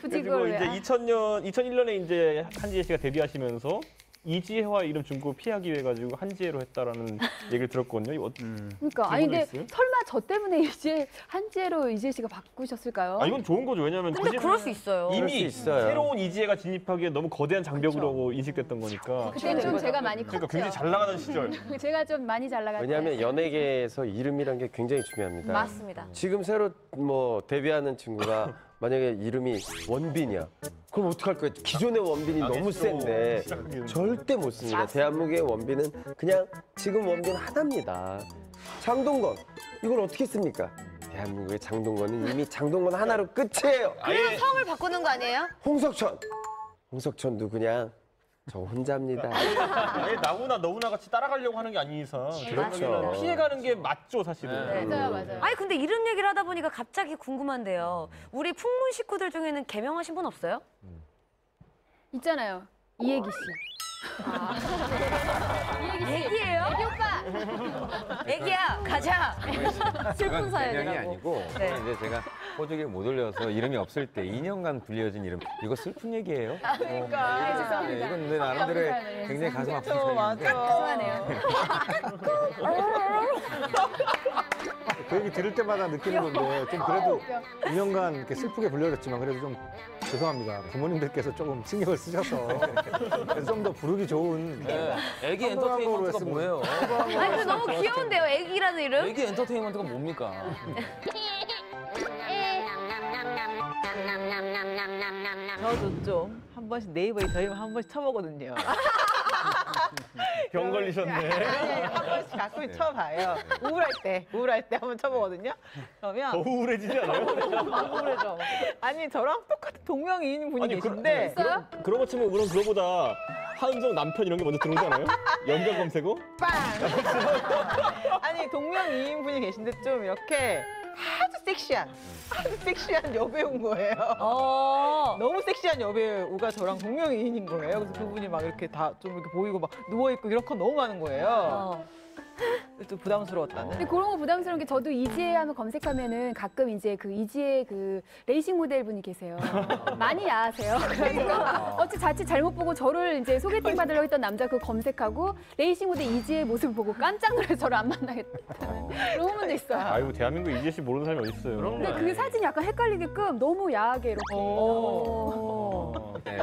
굳이 그리고 그걸 이제 왜? 2001년에 이제 한지혜 씨가 데뷔하시면서 이지혜와 이름 중고 피하기 위해 가지고 한지혜로 했다라는 얘기를 들었거든요. 이거 그러니까 아니 근데 있어요? 설마 저 때문에 이제 한지혜로 이지혜 씨가 바꾸셨을까요? 아 이건 좋은 거죠. 왜냐하면 근데 그럴 수 있어요. 이미 그럴 수 있어요. 새로운 이지혜가 진입하기에 너무 거대한 장벽으로 인식됐던 거니까. 그때 좀 제가 많이 컸죠. 그러니까 굉장히 잘 나가던 시절. 제가 좀 많이 잘 나갈 때. 왜냐하면 연예계에서 이름이란 게 굉장히 중요합니다. 맞습니다. 지금 새로 뭐 데뷔하는 친구가 만약에 이름이 원빈이야. 그럼 어떡할 거야? 기존의 원빈이 너무 센데 절대 못 씁니다. 대한민국의 원빈은 그냥 지금 원빈 하나입니다. 장동건 이걸 어떻게 씁니까? 대한민국의 장동건은 이미 장동건 하나로 끝이에요. 그냥 성을 바꾸는 거 아니에요? 홍석천도 그냥 저 혼자입니다. 아예 나훈아 너훈아 같이 따라가려고 하는 게 아닌 이상 그렇죠. 피해가는 게 맞죠 사실은. 맞아요. 아니 근데 이름 얘기를 하다 보니까 갑자기 궁금한데요. 우리 풍문 식구들 중에는 개명하신 분 없어요? 있잖아요. 이혜기 씨. 이혜기 씨. 애기예요? 애기 오빠. 애기야 가자. 슬픈 그건 사연이라고. 개명이 아니고 네. 이제 제가 호적에 못 올려서 이름이 없을 때 2년간 불려진 이름 이거 슬픈 얘기예요? 그러니까. 죄송합니다. 이건 내 나름대로의 사연이에요. 굉장히 가슴 아픈 그렇죠, 사연인데 죄송하네요. 그 얘기 들을 때마다 느끼는 건데 좀 그래도 2년간 이렇게 슬프게 불려졌지만 그래도 좀 죄송합니다. 부모님들께서 조금 신경을 쓰셔서 좀 더 부르기 좋은 애기 평범한 거로 엔터테인먼트가 했으면 뭐예요? 아니 근데 너무 귀여운데요. 애기라는 이름? 애기 엔터테인먼트가 뭡니까? 저도 좀 한 번씩 네이버에 저희만 한 번씩 쳐보거든요. 병 걸리셨네. 아니, 한 번씩 가끔 쳐봐요. 우울할 때 한 번 쳐보거든요. 그러면 더 우울해지지 않아요? 우울해져. 아니 저랑 똑같은 동명이인 분이 계신데 그런 거 치면 그럼 그거보다 하은정 남편 이런 게 먼저 들어오지 않아요? 연관 검색어? 빵! 아니 동명이인 분이 계신데 좀 이렇게 아주 섹시한 여배우인 거예요. 너무 섹시한 여배우가 저랑 동명이인인 거예요. 그래서 그분이 막 이렇게 다 좀 이렇게 보이고 막 누워있고 이런 거 너무 많은 거예요. 좀 부담스러웠다는. 근데 그런 거 부담스러운 게 저도 이지혜 하면 검색하면은 가끔 이제 그 이지혜 그 레이싱 모델 분이 계세요. 많이 야하세요. 그래서 어찌 자칫 잘못 보고 저를 이제 소개팅 받으려고 했던 남자 그거 검색하고 레이싱 모델 이지혜 모습 보고 깜짝 놀라서 저를 안 만나겠다는 그런 분도 있어요. 아이고 대한민국 이지혜 씨 모르는 사람이 어디 있어요? 근데 그 사진이 약간 헷갈리게끔 너무 야하게 이렇게.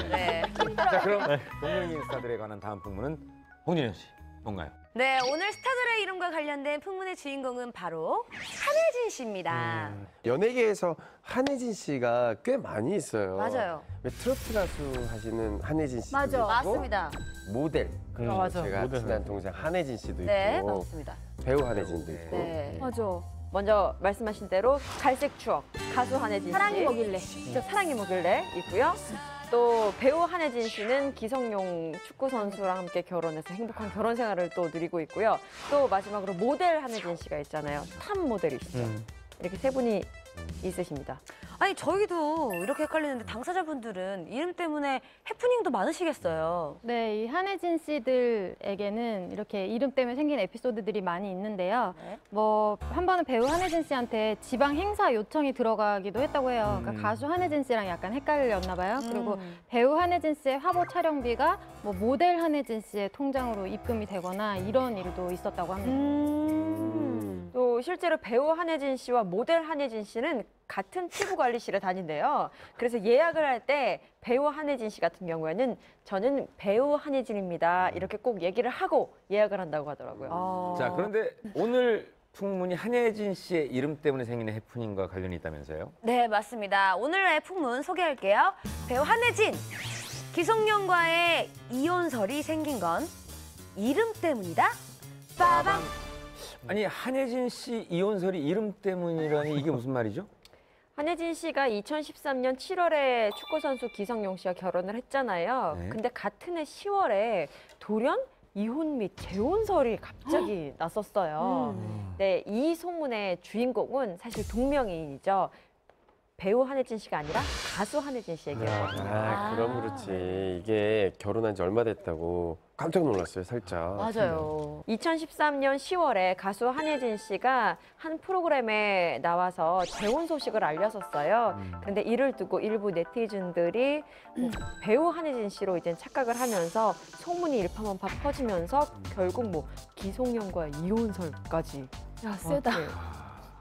네. 자 그럼 동명이인 스타들에 관한 다음 풍문은 홍진영 씨 뭔가요? 네, 오늘 스타들의 이름과 관련된 풍문의 주인공은 바로 한혜진 씨입니다. 연예계에서 한혜진 씨가 꽤 많이 있어요. 맞아요. 왜 트로트 가수 하시는 한혜진 씨도 맞아, 있고 맞습니다. 모델. 맞아. 제가 모델. 친한 동생 한혜진 씨도 네, 있고 맞습니다. 배우 한혜진도 있고. 네. 맞아. 먼저 말씀하신 대로 갈색 추억 가수 한혜진 씨. 사랑이 뭐길래. 저 사랑이 뭐길래 있고요. 또 배우 한혜진 씨는 기성용 축구 선수랑 함께 결혼해서 행복한 결혼 생활을 또 누리고 있고요. 또 마지막으로 모델 한혜진 씨가 있잖아요. 탑 모델이시죠. 이렇게 세 분이 있으십니다. 아니 저희도 이렇게 헷갈리는데 당사자분들은 이름 때문에 해프닝도 많으시겠어요. 네, 이 한혜진 씨들에게는 이렇게 이름 때문에 생긴 에피소드들이 많이 있는데요. 뭐 한 번은 배우 한혜진 씨한테 지방 행사 요청이 들어가기도 했다고 해요. 그러니까 가수 한혜진 씨랑 약간 헷갈렸나 봐요. 그리고 배우 한혜진 씨의 화보 촬영비가 뭐 모델 한혜진 씨의 통장으로 입금이 되거나 이런 일도 있었다고 합니다. 또 실제로 배우 한혜진 씨와 모델 한혜진 씨는 같은 피부 관리실에 다닌대요. 그래서 예약을 할 때 배우 한혜진 씨 같은 경우에는 저는 배우 한혜진입니다. 이렇게 꼭 얘기를 하고 예약을 한다고 하더라고요. 자 그런데 오늘 풍문이 한혜진 씨의 이름 때문에 생기는 해프닝과 관련이 있다면서요? 네, 맞습니다. 오늘의 풍문 소개할게요. 배우 한혜진, 기성용과의 이혼설이 생긴 건 이름 때문이다. 빠밤. 아니 한혜진 씨 이혼설이 이름 때문이라니 이게 무슨 말이죠? 한혜진 씨가 2013년 7월에 축구선수 기성용 씨와 결혼을 했잖아요. 네. 근데 같은 해 10월에 돌연 이혼 및 재혼설이 갑자기 났었어요. 네, 이 소문의 주인공은 사실 동명이인이죠. 배우 한혜진 씨가 아니라 가수 한혜진 씨 얘기예요. 그럼 그렇지. 이게 결혼한 지 얼마 됐다고 깜짝 놀랐어요, 살짝. 맞아요. 2013년 10월에 가수 한혜진 씨가 한 프로그램에 나와서 재혼 소식을 알렸었어요. 그런데 이를 두고 일부 네티즌들이 배우 한혜진 씨로 이제 착각을 하면서 소문이 일파만파 퍼지면서 결국 뭐 기송연과 이혼설까지 야, 세다.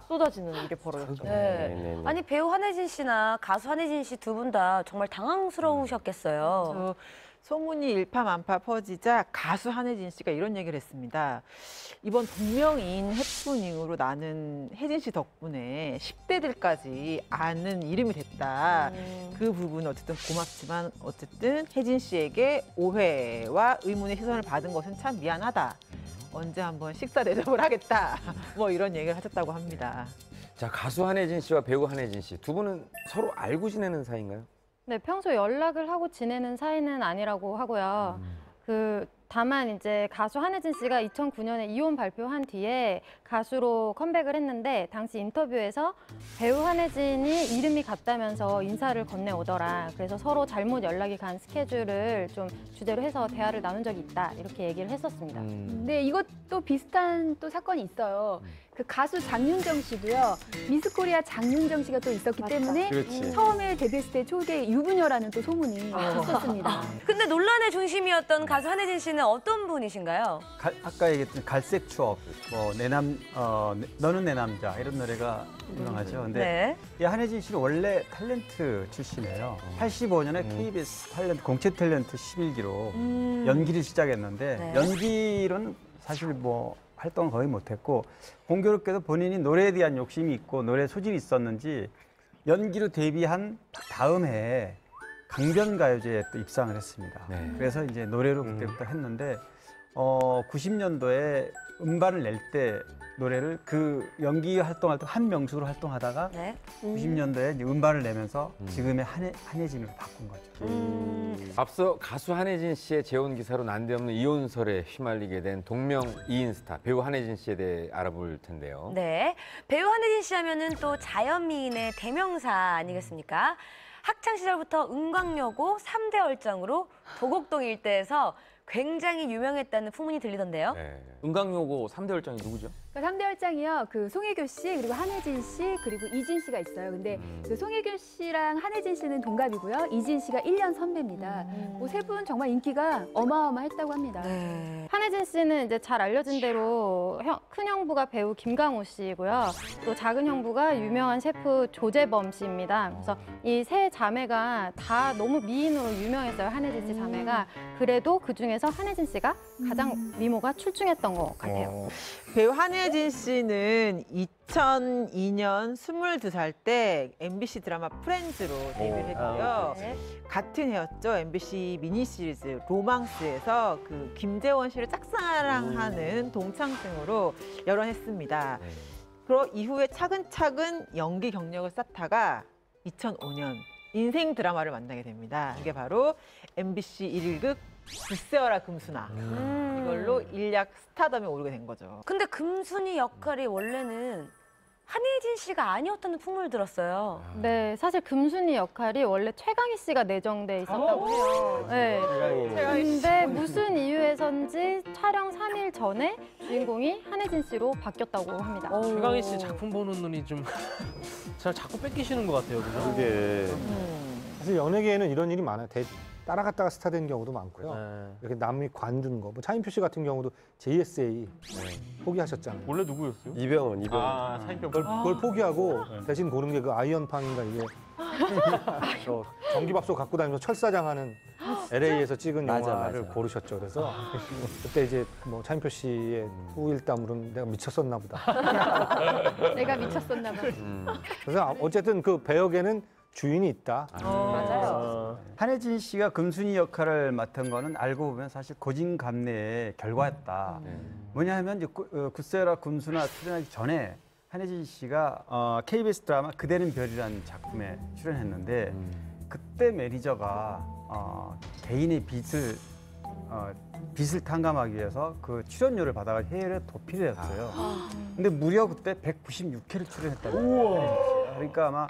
쏟아지는 일이 벌어졌죠. 네. 아니 배우 한혜진 씨나 가수 한혜진 씨 두 분 다 정말 당황스러우셨겠어요. 소문이 일파만파 퍼지자 가수 한혜진 씨가 이런 얘기를 했습니다. 이번 동명이인 해프닝으로 나는 혜진 씨 덕분에 10대들까지 아는 이름이 됐다. 그 부분은 어쨌든 고맙지만 어쨌든 혜진 씨에게 오해와 의문의 시선을 받은 것은 참 미안하다. 언제 한번 식사 대접을 하겠다. 뭐 이런 얘기를 하셨다고 합니다. 자, 가수 한혜진 씨와 배우 한혜진 씨 두 분은 서로 알고 지내는 사이인가요? 네, 평소 연락을 하고 지내는 사이는 아니라고 하고요. 다만 이제 가수 한혜진 씨가 2009년에 이혼 발표한 뒤에 가수로 컴백을 했는데 당시 인터뷰에서 배우 한혜진이 이름이 같다면서 인사를 건네오더라. 그래서 서로 잘못 연락이 간 스케줄을 좀 주제로 해서 대화를 나눈 적이 있다. 이렇게 얘기를 했었습니다. 네, 이것도 비슷한 또 사건이 있어요. 그 가수 장윤정 씨도요. 미스코리아 장윤정 씨가 또 있었기 때문에 그렇지. 처음에 데뷔했을 때 초대 유부녀라는 또 소문이 있었습니다. 근데 논란의 중심이었던 가수 한혜진 씨는 어떤 분이신가요? 아까 얘기했던 갈색 추억, 뭐 너는 내 남자 이런 노래가 유명하죠. 근데 네. 이 한혜진 씨는 원래 탤런트 출신이에요. 85년에 KBS 탤런트 공채 탤런트 11기로 연기를 시작했는데 네. 연기로는 사실 뭐 활동을 거의 못했고 공교롭게도 본인이 노래에 대한 욕심이 있고 노래 소질이 있었는지 연기로 데뷔한 다음 해에 강변가요제에 또 입상을 했습니다. 네. 그래서 이제 노래로 그때부터 했는데 90년도에 음반을 낼 때 노래를 그 연기 활동할 때 한명수로 활동하다가 네. 90년도에 이제 음반을 내면서 지금의 한혜진으로 바꾼 거죠. 앞서 가수 한혜진 씨의 재혼 기사로 난데없는 이혼설에 휘말리게 된 동명이인 스타 배우 한혜진 씨에 대해 알아볼 텐데요. 네. 배우 한혜진 씨 하면은 또 자연미인의 대명사 아니겠습니까? 학창 시절부터 은광여고 3대 얼짱으로 도곡동 일대에서 굉장히 유명했다는 풍문이 들리던데요. 네. 은광여고 3대 열정이 누구죠? 그러니까 3대 열장이요. 그 송혜교 씨, 그리고 한혜진 씨, 그리고 이진 씨가 있어요. 근데 그 송혜교 씨랑 한혜진 씨는 동갑이고요. 이진 씨가 1년 선배입니다. 뭐 세 분 정말 인기가 어마어마했다고 합니다. 네. 한혜진 씨는 이제 잘 알려진 대로 큰 형부가 배우 김강호 씨고요. 또 작은 형부가 유명한 셰프 조재범 씨입니다. 그래서 이 세 자매가 다 너무 미인으로 유명했어요. 한혜진 씨 자매가. 그래도 그중에서 한혜진 씨가 가장 미모가 출중했던 것 같아요. 배우 한혜진 씨는 2002년 22살 때 MBC 드라마 프렌즈로 데뷔를 했고요. 같은 해였죠. MBC 미니 시리즈 로망스에서 그 김재원 씨를 짝사랑하는 동창생으로 열연했습니다. 그리고 이후에 차근차근 연기 경력을 쌓다가 2005년 인생 드라마를 만나게 됩니다. 이게 바로 MBC 1급 불세어라 금순아. 이걸로 일약 스타덤에 오르게 된 거죠. 근데 금순이 역할이 원래는 한혜진 씨가 아니었다는 풍문을 들었어요. 네, 사실 금순이 역할이 원래 최강희 씨가 내정돼 있었다고 해요. 네. 근데 무슨 이유에선지 촬영 3일 전에 주인공이 한혜진 씨로 바뀌었다고 합니다. 최강희 씨 작품 보는 눈이 좀 잘 자꾸 뺏기시는 것 같아요, 그죠? 그게 사실 연예계에는 이런 일이 많아요. 따라갔다가 스타 된 경우도 많고요. 이렇게 남이 관둔 거. 뭐 차인표 씨 같은 경우도 JSA 포기하셨잖아요. 원래 누구였어요? 이병헌. 아, 차인표. 그걸 포기하고 대신 고른 게 그 아이언팡인가 이게 전기밥솥 갖고 다니면서 철사장하는 LA에서 찍은 영화를 고르셨죠. 그래서 그때 이제 뭐 차인표 씨의 후일담으로는 내가 미쳤었나 보다. 내가 미쳤었나 봐. 그래서 어쨌든 그 배역에는 주인이 있다. 맞아요. 한혜진 씨가 금순이 역할을 맡은 거는 알고 보면 사실 고진감래의 결과였다. 뭐냐 하면 이제 굿세라 금순아 출연하기 전에 한혜진 씨가 KBS 드라마 그대는 별이라는 작품에 출연했는데 그때 매니저가 개인의 빚을 탕감하기 위해서 그 출연료를 받아가 해외에 도피를 했어요. 근데 무려 그때 196회를 출연했다고. 그러니까 아마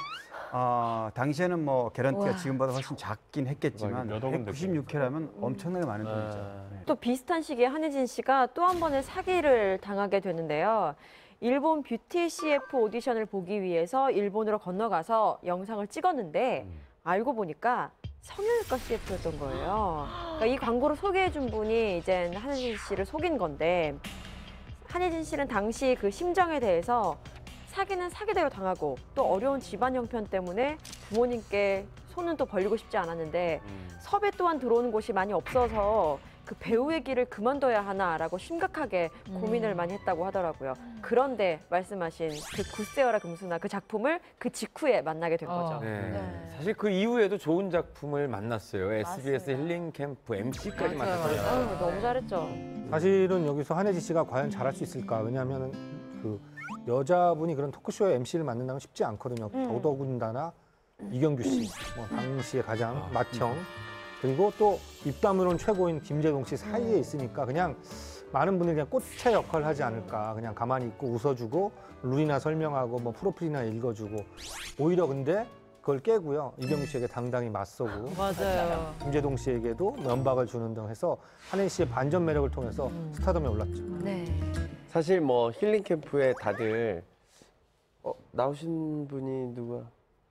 당시에는 뭐 개런티가 우와. 지금보다 훨씬 작긴 했겠지만 몇 억은 196회라면 엄청나게 많은 돈이죠. 네. 또 비슷한 시기에 한혜진 씨가 또 한 번의 사기를 당하게 되는데요. 일본 뷰티 CF 오디션을 보기 위해서 일본으로 건너가서 영상을 찍었는데 알고 보니까 성형외과 CF였던 거예요. 그러니까 이 광고를 소개해준 분이 이제 한혜진 씨를 속인 건데 한혜진 씨는 당시 그 심정에 대해서 사기는 사기대로 당하고 또 어려운 집안 형편 때문에 부모님께 손은 또 벌리고 싶지 않았는데 섭외 또한 들어오는 곳이 많이 없어서 그 배우의 길을 그만둬야 하나라고 심각하게 고민을 많이 했다고 하더라고요. 그런데 말씀하신 그 굿세어라 금수나 그 작품을 그 직후에 만나게 된 거죠. 네. 사실 그 이후에도 좋은 작품을 만났어요. SBS 힐링 캠프 MC까지 맡았어요. 너무 잘했죠. 사실은 여기서 한혜진 씨가 과연 잘할 수 있을까? 왜냐하면 그 여자분이 그런 토크쇼에 MC를 맡는다는 건 쉽지 않거든요. 더더군다나 이경규 씨, 뭐 당시에 가장 맏형, 그리고 또 입담으로는 최고인 김재동 씨 사이에 있으니까 그냥 많은 분들이 그냥 꽃의 역할을 하지 않을까. 그냥 가만히 있고 웃어주고 룰이나 설명하고 뭐 프로필이나 읽어주고 오히려 근데 그걸 깨고요. 이경규 씨에게 당당히 맞서고 맞아요. 김재동 씨에게도 면박을 주는 등 해서 한혜진 씨의 반전 매력을 통해서 스타덤에 올랐죠. 네. 사실 뭐 힐링 캠프에 다들 나오신 분이 누가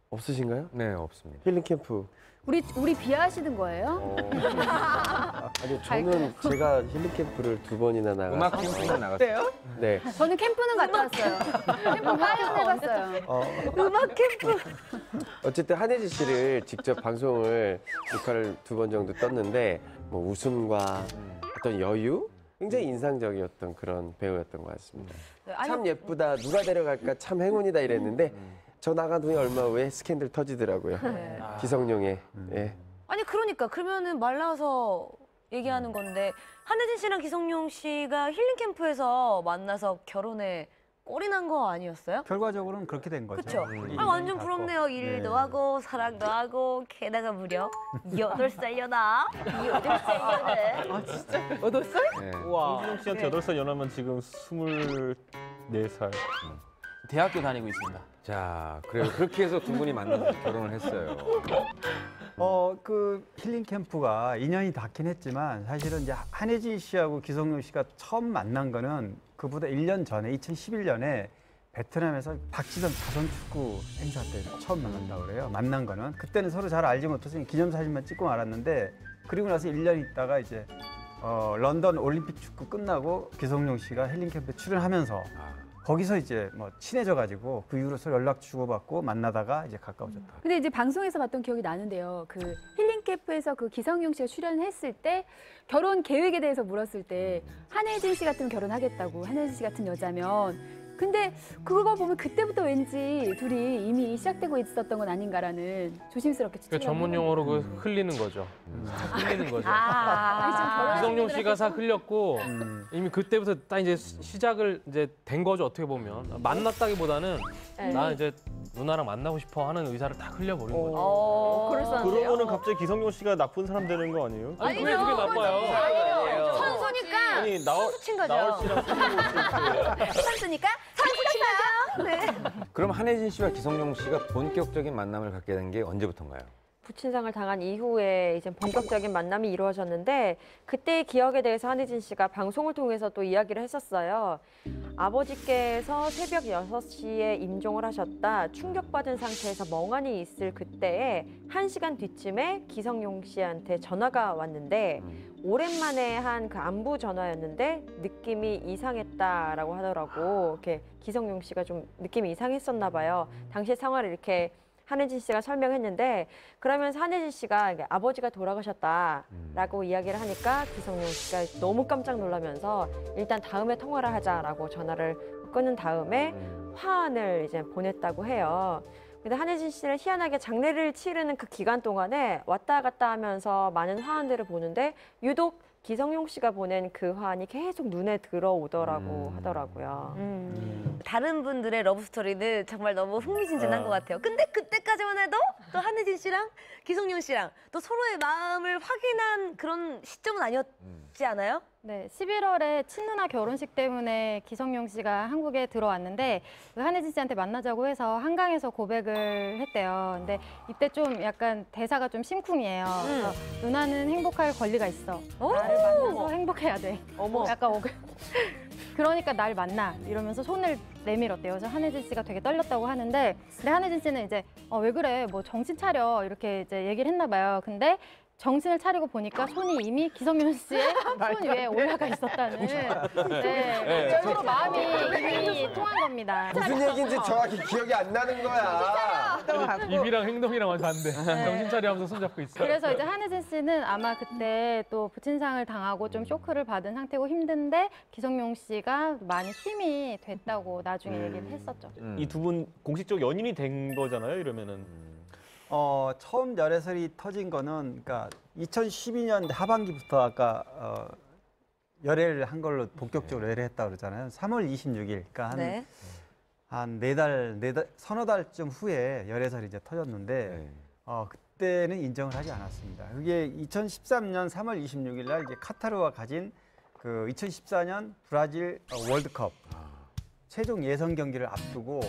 없으신가요? 네, 없습니다. 힐링 캠프. 우리 비하하시는 거예요? 아니 저는 제가 힐링 캠프를 2번이나 나갔어요. 음악 캠프만 나갔어요. 네. 저는 캠프는 갔다 왔어요. 캠프 파견해봤어요. 음악 캠프. 어쨌든 한혜진 씨를 직접 방송을 녹화를 2번 정도 떴는데 뭐 웃음과 어떤 여유 굉장히 인상적이었던 그런 배우였던 것 같습니다. 참 예쁘다, 누가 데려갈까 참 행운이다 이랬는데 저 나간 후에 얼마 후에 스캔들 터지더라고요. 네. 기성용의. 예. 아니 그러니까 그러면은 말라서 얘기하는 건데 한혜진 씨랑 기성용 씨가 힐링 캠프에서 만나서 결혼에 꼴이 난 거 아니었어요? 결과적으로는 그렇게 된 거죠. 그렇죠. 이 아 완전 갖고. 부럽네요. 일도 네. 하고 사랑도 하고 게다가 무려 8살려나? 8살려네. 아 진짜 8살? 네. 우와. 홍진영 씨한테 8살 연하면 지금 24살. 대학교 다니고 있습니다. 자, 그래요. 그렇게 해서 2분이 만나서 결혼을 했어요. 그 힐링 캠프가 인연이 닿긴 했지만 사실은 이제 한혜진 씨하고 기성용 씨가 처음 만난 거는 그보다 1년 전에 2011년에 베트남에서 박지성 자선 축구 행사 때 처음 만났다고 그래요. 만난 거는 그때는 서로 잘 알지 못해서 기념사진만 찍고 말았는데 그리고 나서 1년 있다가 이제 런던 올림픽 축구 끝나고 기성용 씨가 힐링 캠프에 출연하면서 거기서 이제 뭐 친해져 가지고 그 이후로 서로 연락 주고받고 만나다가 이제 가까워졌다. 근데 이제 방송에서 봤던 기억이 나는데요. 그 힐링 캠프에서 그 기성용 씨가 출연했을 때 결혼 계획에 대해서 물었을 때 한혜진 씨 같으면 결혼하겠다고, 한혜진 씨 같은 여자면. 근데 그거 보면 그때부터 왠지 둘이 이미 시작되고 있었던 건 아닌가라는 조심스럽게 추측을 그러니까 전문 용어로 그 흘리는 거죠. 흘리는 거죠. 기성용 씨가 싹 흘렸고 이미 그때부터 딱 이제 시작을 이제 된 거죠. 어떻게 보면 만났다기보다는 나 이제 누나랑 만나고 싶어 하는 의사를 딱 흘려버린 거죠. 그러고는 갑자기 기성용 씨가 나쁜 사람 되는 거 아니에요? 아니 왜 그게 나빠요? 아니요. 선수니까 아니 선수 친 거죠. 나올 씨랑 선수니까 선수 친 거죠. 네. 그럼 한혜진 씨와 기성용 씨가 본격적인 만남을 갖게 된 게 언제부터인가요? 부친상을 당한 이후에 이제 본격적인 만남이 이루어졌는데 그때의 기억에 대해서 한혜진 씨가 방송을 통해서 또 이야기를 했었어요. 아버지께서 새벽 6시에 임종을 하셨다. 충격받은 상태에서 멍하니 있을 그때에 1시간 뒤쯤에 기성용 씨한테 전화가 왔는데 오랜만에 한 그 안부 전화였는데 느낌이 이상했다라고 하더라고. 이렇게 기성용 씨가 좀 느낌이 이상했었나 봐요. 당시 상황을 이렇게 한혜진 씨가 설명했는데 그러면서 한혜진 씨가 아버지가 돌아가셨다라고 이야기를 하니까 기성용 씨가 너무 깜짝 놀라면서 일단 다음에 통화를 하자라고 전화를 끊은 다음에 화환을 이제 보냈다고 해요. 근데 한혜진 씨는 희한하게 장례를 치르는 그 기간 동안에 왔다 갔다 하면서 많은 화환들을 보는데 유독 기성용 씨가 보낸 그 화환이 계속 눈에 들어오더라고 하더라고요. 다른 분들의 러브 스토리는 정말 너무 흥미진진한 것 같아요. 근데 그때까지만 해도 또 한혜진 씨랑 기성용 씨랑 또 서로의 마음을 확인한 그런 시점은 아니었지 않아요? 네, 11월에 친누나 결혼식 때문에 기성용 씨가 한국에 들어왔는데 그 한혜진 씨한테 만나자고 해서 한강에서 고백을 했대요. 근데 이때 좀 약간 대사가 좀 심쿵이에요. 그래서 누나는 행복할 권리가 있어. 나를 만나서 행복해야 돼. 어머. 약간 그러니까 날 만나 이러면서 손을 내밀었대요. 그래서 한혜진 씨가 되게 떨렸다고 하는데 근데 한혜진 씨는 이제 왜 그래 뭐 정신 차려 이렇게 이제 얘기를 했나 봐요. 근데 정신을 차리고 보니까 손이 이미 기성용 씨의 손 위에 올라가 있었다는 네, 서로 마음이 이미 통한 겁니다. 무슨 얘기인지 정확히 기억이 안 나는 거야. 입이랑 행동이랑 완전 반대. 정신 차려 하면서 손잡고 있어. 그래서 이제 한혜진 씨는 아마 그때 또 부친상을 당하고 좀 쇼크를 받은 상태고 힘든데 기성용 씨가 많이 힘이 됐다고 나중에 얘기를 했었죠. 이 두 분 공식적 연인이 된 거잖아요, 이러면은. 처음 열애설이 터진 거는 그러니까 2012년 하반기부터 아까 열애를 한 걸로 본격적으로 열애했다고 그러잖아요. 3월 26일, 그러니까 한 서너 달쯤 후에 열애설이 이제 터졌는데 그때는 인정을 하지 않았습니다. 그게 2013년 3월 26일 날 이제 카타르와 가진 그 2014년 브라질 월드컵 최종 예선 경기를 앞두고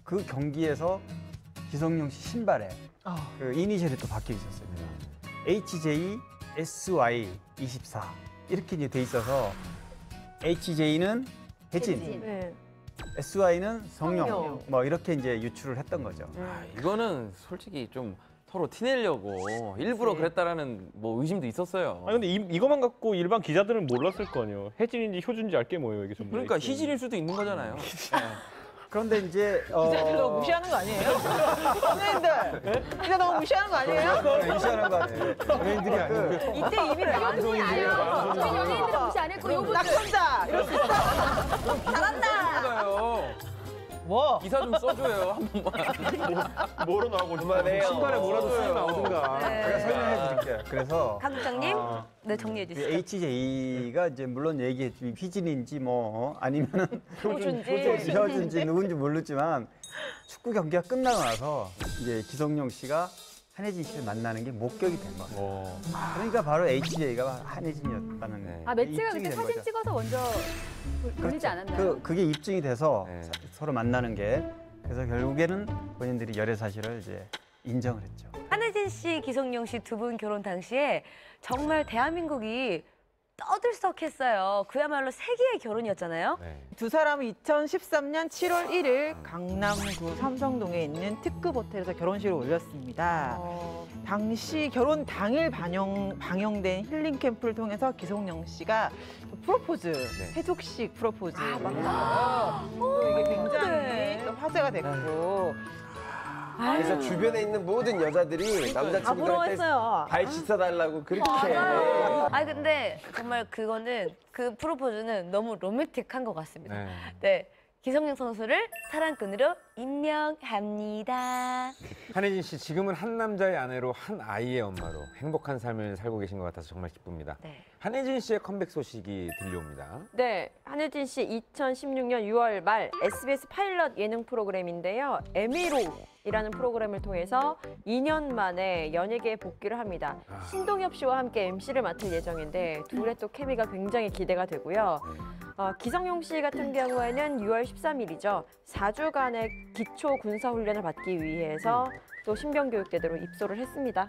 그 경기에서 기성용 씨 신발에 그 이니셜이 또 박혀 있었어요. HJSY24 이렇게 이제 돼 있어서 HJ는 혜진, SY는 성룡, 뭐 이렇게 이제 유출을 했던 거죠. 이거는 솔직히 좀 서로 티내려고 일부러 그랬다라는 뭐 의심도 있었어요. 아니 근데 이거만 갖고 일반 기자들은 몰랐을 거 아니에요. 혜진인지 효준인지 알게 뭐예요 이게 전부. 그러니까 희진일 수도 있는 거잖아요. 그런데 이제 기자들 너무 무시하는 거 아니에요? 선생님들 기자 너무 무시하는 거 아니에요? 무시하는 거 같아요. 연예인들이 아니고 이때 이미 방송인이에요. 우리 연예인들은 무시 안 했고 요거 나 혼자 이럴 수 있어. 잘한다. 뭐? 기사 좀 써줘요 한 번만. 뭐로 나오고 그만해요. 신발에 뭐라도 쓰지 나오든가. 제가 설명해 드릴게요. 그래서 강 국장님, 네 정리해 그 주시죠. HJ가 이제 물론 얘기했지 희진인지 뭐 아니면은 효준지. 효준지 누군지 모르지만 축구 경기가 끝나고 나서 이제 기성용 씨가 한혜진 씨를 만나는 게 목격이 된 거예요. 그러니까 바로 HJ가 한혜진이었다는. 매치가 입증이 그때 된 사진 거죠. 찍어서 먼저 돌리지 않았나요? 그게 입증이 돼서 서로 만나는 게 그래서 결국에는 본인들이 열애 사실을 이제 인정을 했죠. 한혜진 씨, 기성용 씨 두 분 결혼 당시에 정말 대한민국이 떠들썩했어요. 그야말로 세계의 결혼이었잖아요. 두 사람은 2013년 7월 1일 강남구 삼성동에 있는 특급 호텔에서 결혼식을 올렸습니다. 당시 결혼 당일 방영된 힐링 캠프를 통해서 기성용 씨가 프로포즈, 세족식 프로포즈. 이게 굉장히 또 화제가 됐고. 그래서 주변에 있는 모든 여자들이 남자친구한테 발 씻어달라고 그렇게. 근데 정말 그거는 그 프로포즈는 너무 로맨틱한 것 같습니다. 네. 기성용 선수를 사랑꾼으로 임명합니다. 한혜진 씨 지금은 한 남자의 아내로 한 아이의 엄마로 행복한 삶을 살고 계신 것 같아서 정말 기쁩니다. 한혜진 씨의 컴백 소식이 들려옵니다. 네, 한혜진 씨 2016년 6월 말 SBS 파일럿 예능 프로그램인데요. 에미로이라는 프로그램을 통해서 2년 만에 연예계에 복귀를 합니다. 신동엽 씨와 함께 MC를 맡을 예정인데 둘의 또 케미가 굉장히 기대가 되고요. 기성용 씨 같은 경우에는 6월 13일이죠. 4주간의 기초 군사훈련을 받기 위해서 또 신병교육대대로 입소를 했습니다.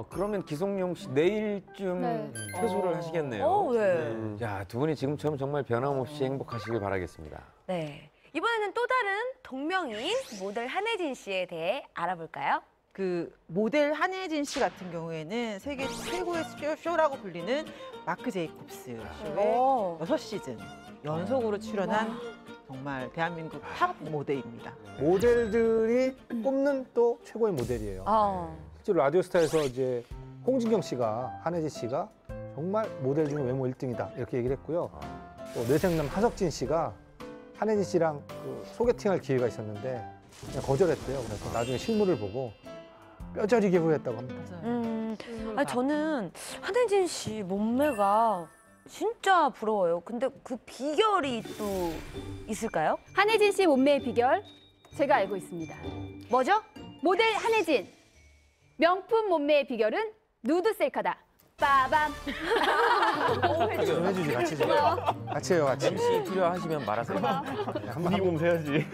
그러면 기성용 씨 내일쯤 퇴소를 하시겠네요. 야, 두 분이 지금처럼 정말 변함없이 행복하시길 바라겠습니다. 네. 이번에는 또 다른 동명이인 모델 한혜진 씨에 대해 알아볼까요? 그 모델 한혜진 씨 같은 경우에는 세계 최고의 쇼라고 불리는 마크 제이콥스 쇼에 6시즌 연속으로 출연한 정말 대한민국 탑 모델입니다. 모델들이 꼽는 또 최고의 모델이에요. 실제로 라디오스타에서 이제 홍진경 씨가 한혜진 씨가 정말 모델 중에 외모 1등이다 이렇게 얘기를 했고요. 또 뇌생남 하석진 씨가 한혜진 씨랑 그 소개팅할 기회가 있었는데 그냥 거절했대요. 그래서 나중에 실물을 보고 뼈저리게 후회했다고 합니다. 저는 한혜진 씨 몸매가 진짜 부러워요. 근데 그 비결이 또 있을까요? 한혜진 씨 몸매의 비결 제가 알고 있습니다. 뭐죠? 모델 한혜진. 명품 몸매의 비결은 누드 셀카다. 빠밤. 좀 해주지, 같이 좀. 같이 해요, 같이. MC 필요하시면 말하세요. 분위 몸 세야지.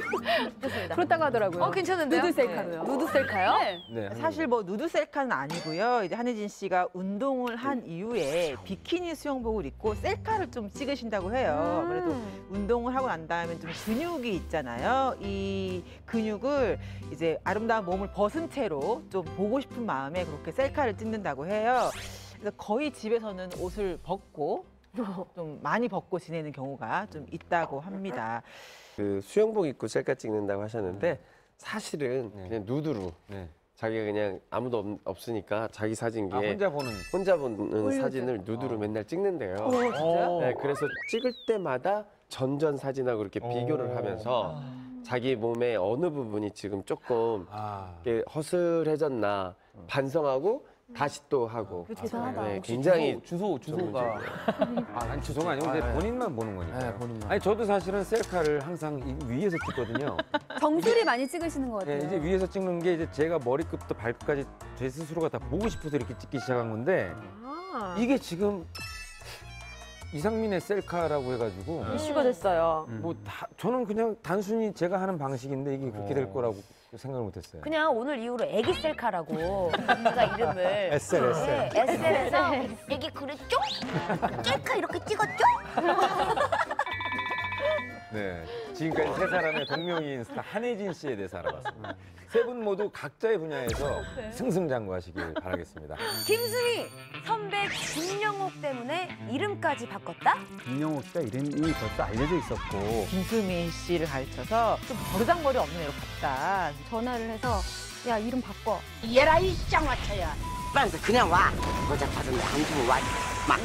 좋습니다. 그렇다고 하더라고요. 괜찮은데요? 누드 셀카도요. 누드 셀카요? 네. 사실 뭐 누드 셀카는 아니고요. 이제 한혜진 씨가 운동을 한 이후에 비키니 수영복을 입고 셀카를 좀 찍으신다고 해요. 아무래도 운동을 하고 난 다음에 좀 근육이 있잖아요. 이 근육을 이제 아름다운 몸을 벗은 채로 좀 보고 싶은 마음에 그렇게 셀카를 찍는다고 해요. 그래서 거의 집에서는 옷을 벗고 좀 많이 벗고 지내는 경우가 좀 있다고 합니다. 그 수영복 입고 셀카 찍는다고 하셨는데 사실은 그냥 누드로 자기가 그냥 아무도 없으니까 자기 사진기에 혼자 보는 사진을 누드로 맨날 찍는데요. 진짜요? 네, 그래서 찍을 때마다 전전 사진하고 이렇게 비교를 하면서 자기 몸의 어느 부분이 지금 조금 이렇게 허술해졌나 반성하고 다시 또 하고. 대단하다. 네, 굉장히 주소가. 아니 주소가 아니고 이제 본인만 보는 거니까. 네, 본인만. 아니 저도 사실은 셀카를 항상 위에서 찍거든요. 정수리 많이 찍으시는 것 같아요. 네, 이제 위에서 찍는 게 이제 제가 머리끝부터 발끝까지 제 스스로가 다 보고 싶어서 이렇게 찍기 시작한 건데 이게 지금 이상민의 셀카라고 해가지고 이슈가 됐어요. 뭐 저는 그냥 단순히 제가 하는 방식인데 이게 그렇게 될 거라고 생각을 못했어요. 그냥 오늘 이후로 애기 셀카라고 제가 이름을 SL. 네, SL에서 애기 그랬죠? 셀카 이렇게 찍었죠? 네, 지금까지 세 사람의 동명이인 스타 한혜진 씨에 대해서 알아봤습니다. 세 분 모두 각자의 분야에서 승승장구하시길 바라겠습니다. 김수미 선배 김영옥 때문에 이름까지 바꿨다? 김영옥 씨가 이름이 벌써 알려져 있었고 김수미 씨를 가르쳐서 좀 버르장머리 없는 애로 갔다. 전화를 해서 야 이름 바꿔. 얘라 이 쌍화차야. 빨리 그냥 와. 고작 받은데 안 주면 와. 막.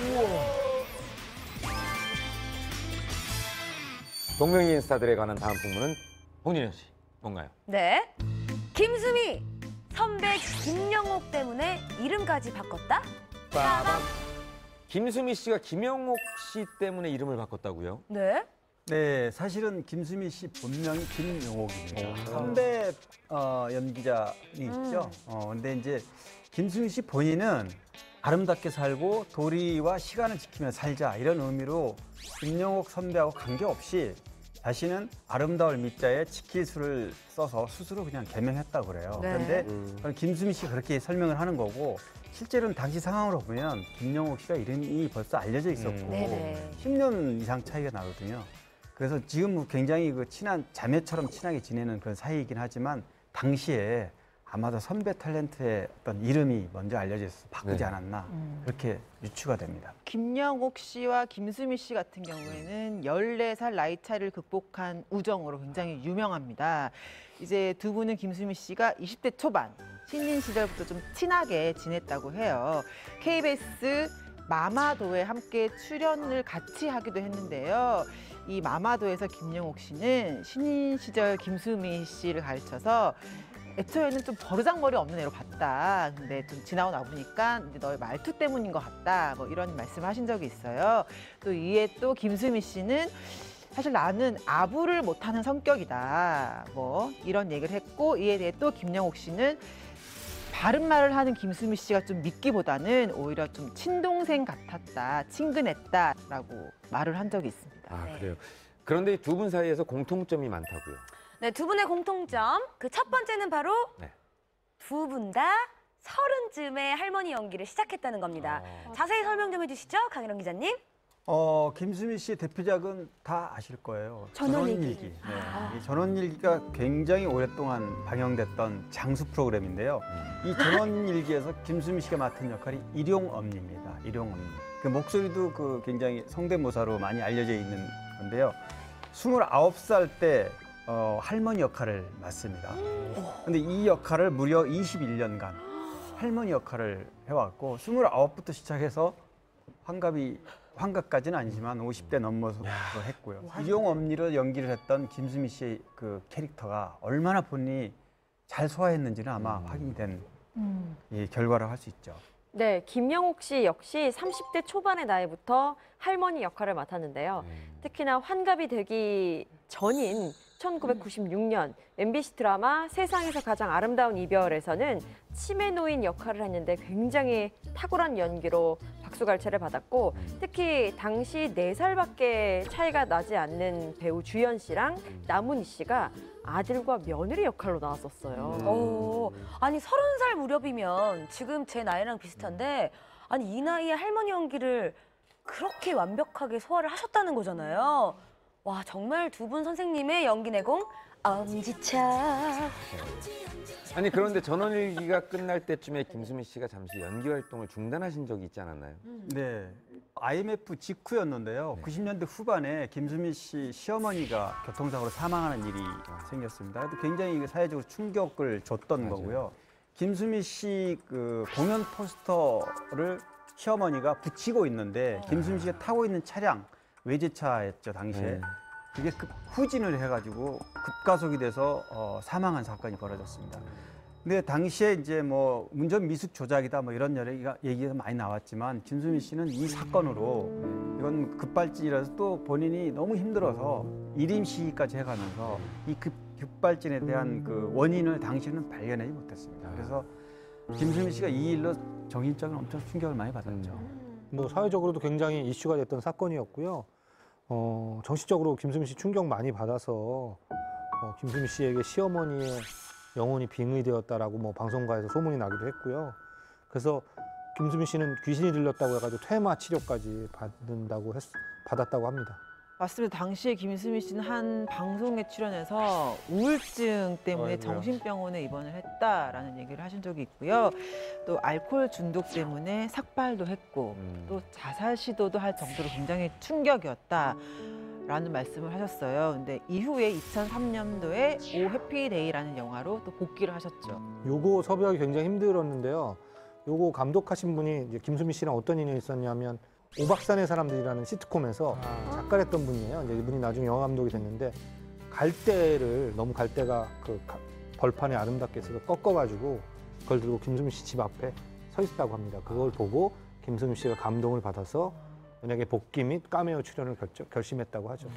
동명이인 스타들에 관한 다음 풍문은 홍진영 씨 뭔가요? 네. 김수미 선배 김영옥 때문에 이름까지 바꿨다? 빠밤. 김수미 씨가 김영옥 씨 때문에 이름을 바꿨다고요? 네. 네, 사실은 김수미 씨 본명이 김영옥입니다. 선배 연기자이 있죠. 근데 이제 김수미 씨 본인은 아름답게 살고 도리와 시간을 지키며 살자 이런 의미로 김영옥 선배하고 관계없이 자신은 아름다울 미자에 지킬 수를 써서 스스로 그냥 개명했다고 그래요. 네. 그런데 김수미 씨가 그렇게 설명을 하는 거고 실제로는 당시 상황으로 보면 김영옥 씨가 이름이 벌써 알려져 있었고 네네. 10년 이상 차이가 나거든요. 그래서 지금 굉장히 그 친한 자매처럼 친하게 지내는 그런 사이이긴 하지만 당시에 아마도 선배 탤런트의 어떤 이름이 먼저 알려져 있어서 바꾸지 않았나 그렇게 유추가 됩니다. 김영옥 씨와 김수미 씨 같은 경우에는 14살 나이 차이를 극복한 우정으로 굉장히 유명합니다. 이제 두 분은 김수미 씨가 20대 초반, 신인 시절부터 좀 친하게 지냈다고 해요. KBS 마마도에 함께 출연을 같이 하기도 했는데요. 이 마마도에서 김영옥 씨는 신인 시절 김수미 씨를 가르쳐서 애초에는 좀 버르장머리 없는 애로 봤다. 근데 좀 지나고 나보니까 이제 너의 말투 때문인 것 같다. 뭐 이런 말씀을 하신 적이 있어요. 또 이에 또 김수미 씨는 사실 나는 아부를 못하는 성격이다. 뭐 이런 얘기를 했고 이에 대해 또 김영옥 씨는 바른 말을 하는 김수미 씨가 좀 믿기보다는 오히려 좀 친동생 같았다, 친근했다라고 말을 한 적이 있습니다. 아 그래요. 그런데 두 분 사이에서 공통점이 많다고요. 네, 두 분의 공통점. 그 첫 번째는 바로 두 분 다 30쯤에 할머니 연기를 시작했다는 겁니다. 자세히 설명 좀 해주시죠, 강일원 기자님. 김수미 씨의 대표작은 다 아실 거예요. 전원일기. 네. 이 전원일기가 굉장히 오랫동안 방영됐던 장수 프로그램인데요. 이 전원일기에서 김수미 씨가 맡은 역할이 일용엄니입니다. 일용엄니. 그 목소리도 그 굉장히 성대모사로 많이 알려져 있는 건데요. 29살 때 할머니 역할을 맡습니다. 근데 이 역할을 무려 21년간 할머니 역할을 해왔고 29부터 시작해서 환갑까지는 아니지만 50대 넘어서도 했고요. 일용엄니로 연기를 했던 김수미 씨의 그 캐릭터가 얼마나 본인이 잘 소화했는지는 아마 확인된 결과라고 할 수 있죠. 네, 김영옥 씨 역시 30대 초반의 나이부터 할머니 역할을 맡았는데요. 특히나 환갑이 되기 전인 1996년 MBC 드라마 세상에서 가장 아름다운 이별에서는 치매 노인 역할을 했는데 굉장히 탁월한 연기로 박수갈채를 받았고 특히 당시 4살밖에 차이가 나지 않는 배우 주연 씨랑 남은희 씨가 아들과 며느리 역할로 나왔었어요. 아니 30살 무렵이면 지금 제 나이랑 비슷한데 아니 이 나이에 할머니 연기를 그렇게 완벽하게 소화를 하셨다는 거잖아요. 와 정말 두 분 선생님의 연기 내공 엄지척. 아니 그런데 전원일기가 끝날 때쯤에 김수미 씨가 잠시 연기 활동을 중단하신 적이 있지 않았나요? 네. IMF 직후였는데요. 90년대 후반에 김수미 씨 시어머니가 교통사고로 사망하는 일이 생겼습니다. 그래도 굉장히 사회적으로 충격을 줬던 거고요. 김수미 씨 그 공연 포스터를 시어머니가 붙이고 있는데 김수미 씨가 타고 있는 차량 외제차였죠 당시에. 그게 후진을 해가지고 급가속이 돼서 사망한 사건이 벌어졌습니다. 근데 당시에 이제 뭐 운전 미숙 조작이다 뭐 이런 얘기가 많이 나왔지만 김수미 씨는 이 사건으로 이건 급발진이라서 또 본인이 너무 힘들어서 1임 시위까지 해가면서 이 급발진에 대한 그 원인을 당시에는 발견하지 못했습니다. 그래서 김수미 씨가 이 일로 정신적인 엄청 충격을 많이 받았죠. 뭐 사회적으로도 굉장히 이슈가 됐던 사건이었고요. 정신적으로 김수미 씨 충격 많이 받아서 김수미 씨에게 시어머니의 영혼이 빙의되었다라고 뭐 방송가에서 소문이 나기도 했고요. 그래서 김수미 씨는 귀신이 들렸다고 해가지고 퇴마 치료까지 받았다고 합니다. 맞습니다. 당시에 김수미 씨는 한 방송에 출연해서 우울증 때문에 아이고야. 정신병원에 입원을 했다라는 얘기를 하신 적이 있고요. 또 알코올 중독 때문에 삭발도 했고 또 자살 시도도 할 정도로 굉장히 충격이었다라는 말씀을 하셨어요. 근데 이후에 2003년도에 오 해피데이라는 영화로 또 복귀를 하셨죠. 요거 섭외하기 굉장히 힘들었는데요. 요거 감독하신 분이 이제 김수미 씨랑 어떤 인연이 있었냐면 오박산의 사람들이라는 시트콤에서 작가를 했던 분이에요. 이제 이분이 나중에 영화 감독이 됐는데 갈대를 너무 갈대가 그 벌판에 아름답게 있어서 꺾어가지고 그걸 들고 김수미 씨 집 앞에 서 있다고 합니다. 그걸 보고 김수미 씨가 감동을 받아서 만약에 복귀 및 카메오 출연을 결심했다고 하죠.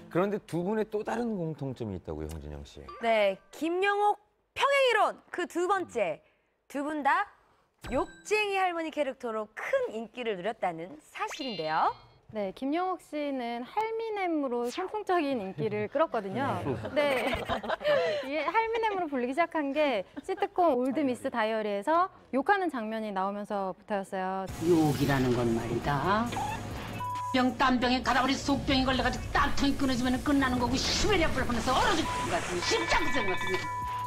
그런데 두 분의 또 다른 공통점이 있다고요, 홍진영 씨. 네, 김영옥 평행이론 그 두 번째. 두 분 다 욕쟁이 할머니 캐릭터로 큰 인기를 누렸다는 사실인데요. 네, 김영옥 씨는 할미넴으로 선풍적인 인기를 끌었거든요. 네, 이 할미넴으로 불리기 시작한 게 시트콤 올드 미스 다이어리에서 욕하는 장면이 나오면서부터였어요. 욕이라는 건 말이다. 병 땀병에 가다버리 속병이 걸려가지고 땀통이 끊어지면 끝나는 거고 시베리아 불판에서 얼어 죽는 것 같은 심장성 같은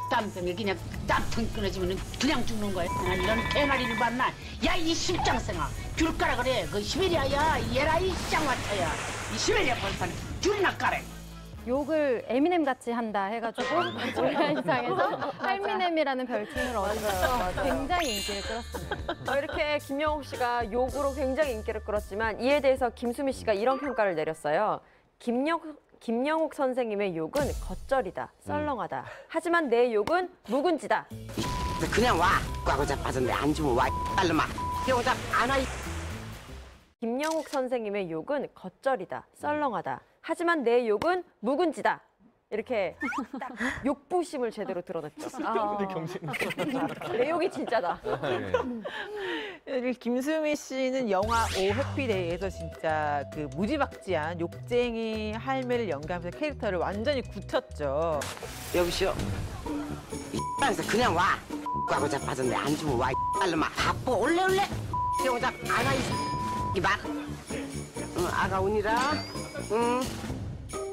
땀병에 그냥 땀통이 끊어지면 그냥 죽는 거야. 난 이런 개나리를 봤나. 야 이 심장생아 귤 까라 그래. 그 시베리아야. 얘라 이 쌍화차야. 이 시베리아 불판에 귤이나 까래. 욕을 에미넴 같이 한다 해가지고 온라인상에서 할미넴이라는 별칭을 얻어서 굉장히 인기를 끌었습니다. 이렇게 김영옥 씨가 욕으로 굉장히 인기를 끌었지만 이에 대해서 김수미 씨가 이런 평가를 내렸어요. 김영옥 선생님의 욕은 겉절이다, 썰렁하다. 하지만 내 욕은 묵은지다. 그냥 와. 꽉고 잡아서는데 안 주면 와. 빨리마. 병답 안 와. 김영옥 선생님의 욕은 겉절이다, 썰렁하다. 하지만 내 욕은 묵은지다. 이렇게 딱 욕부심을 제대로 드러냈죠. 내 욕이 진짜다. 김수미 씨는 영화 오 해피데이에서 진짜 그 무지막지한 욕쟁이 할매를 연기하면서 캐릭터를 완전히 굳혔죠. 여보시오. 이 X에서 그냥 와. 꽉고 잡아서는데 안 주면 와. 빨리마. 바빠. 올래. 병답 안 와. 이 말. 응, 아가운이라. 응.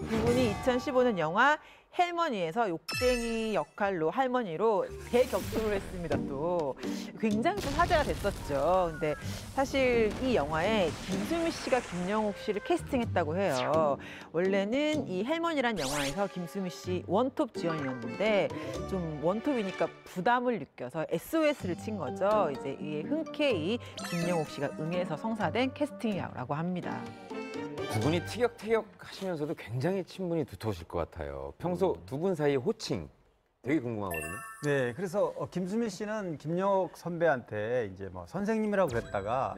그분이 2015년 영화 할머니에서 욕쟁이 역할로 할머니로 대격투를 했습니다. 또 굉장히 좀 화제가 됐었죠. 근데 사실 이 영화에 김수미 씨가 김영옥 씨를 캐스팅했다고 해요. 원래는 이 할머니란 영화에서 김수미 씨 원톱 지원이었는데 좀 원톱이니까 부담을 느껴서 SOS를 친 거죠. 이제 이게 흔쾌히 김영옥 씨가 응해서 성사된 캐스팅이라고 합니다. 두 분이 티격태격 하시면서도 굉장히 친분이 두터우실 것 같아요. 평소 두 분 사이의 호칭 되게 궁금하거든요. 네, 그래서 김수미 씨는 김영옥 선배한테 이제 뭐 선생님이라고 그랬다가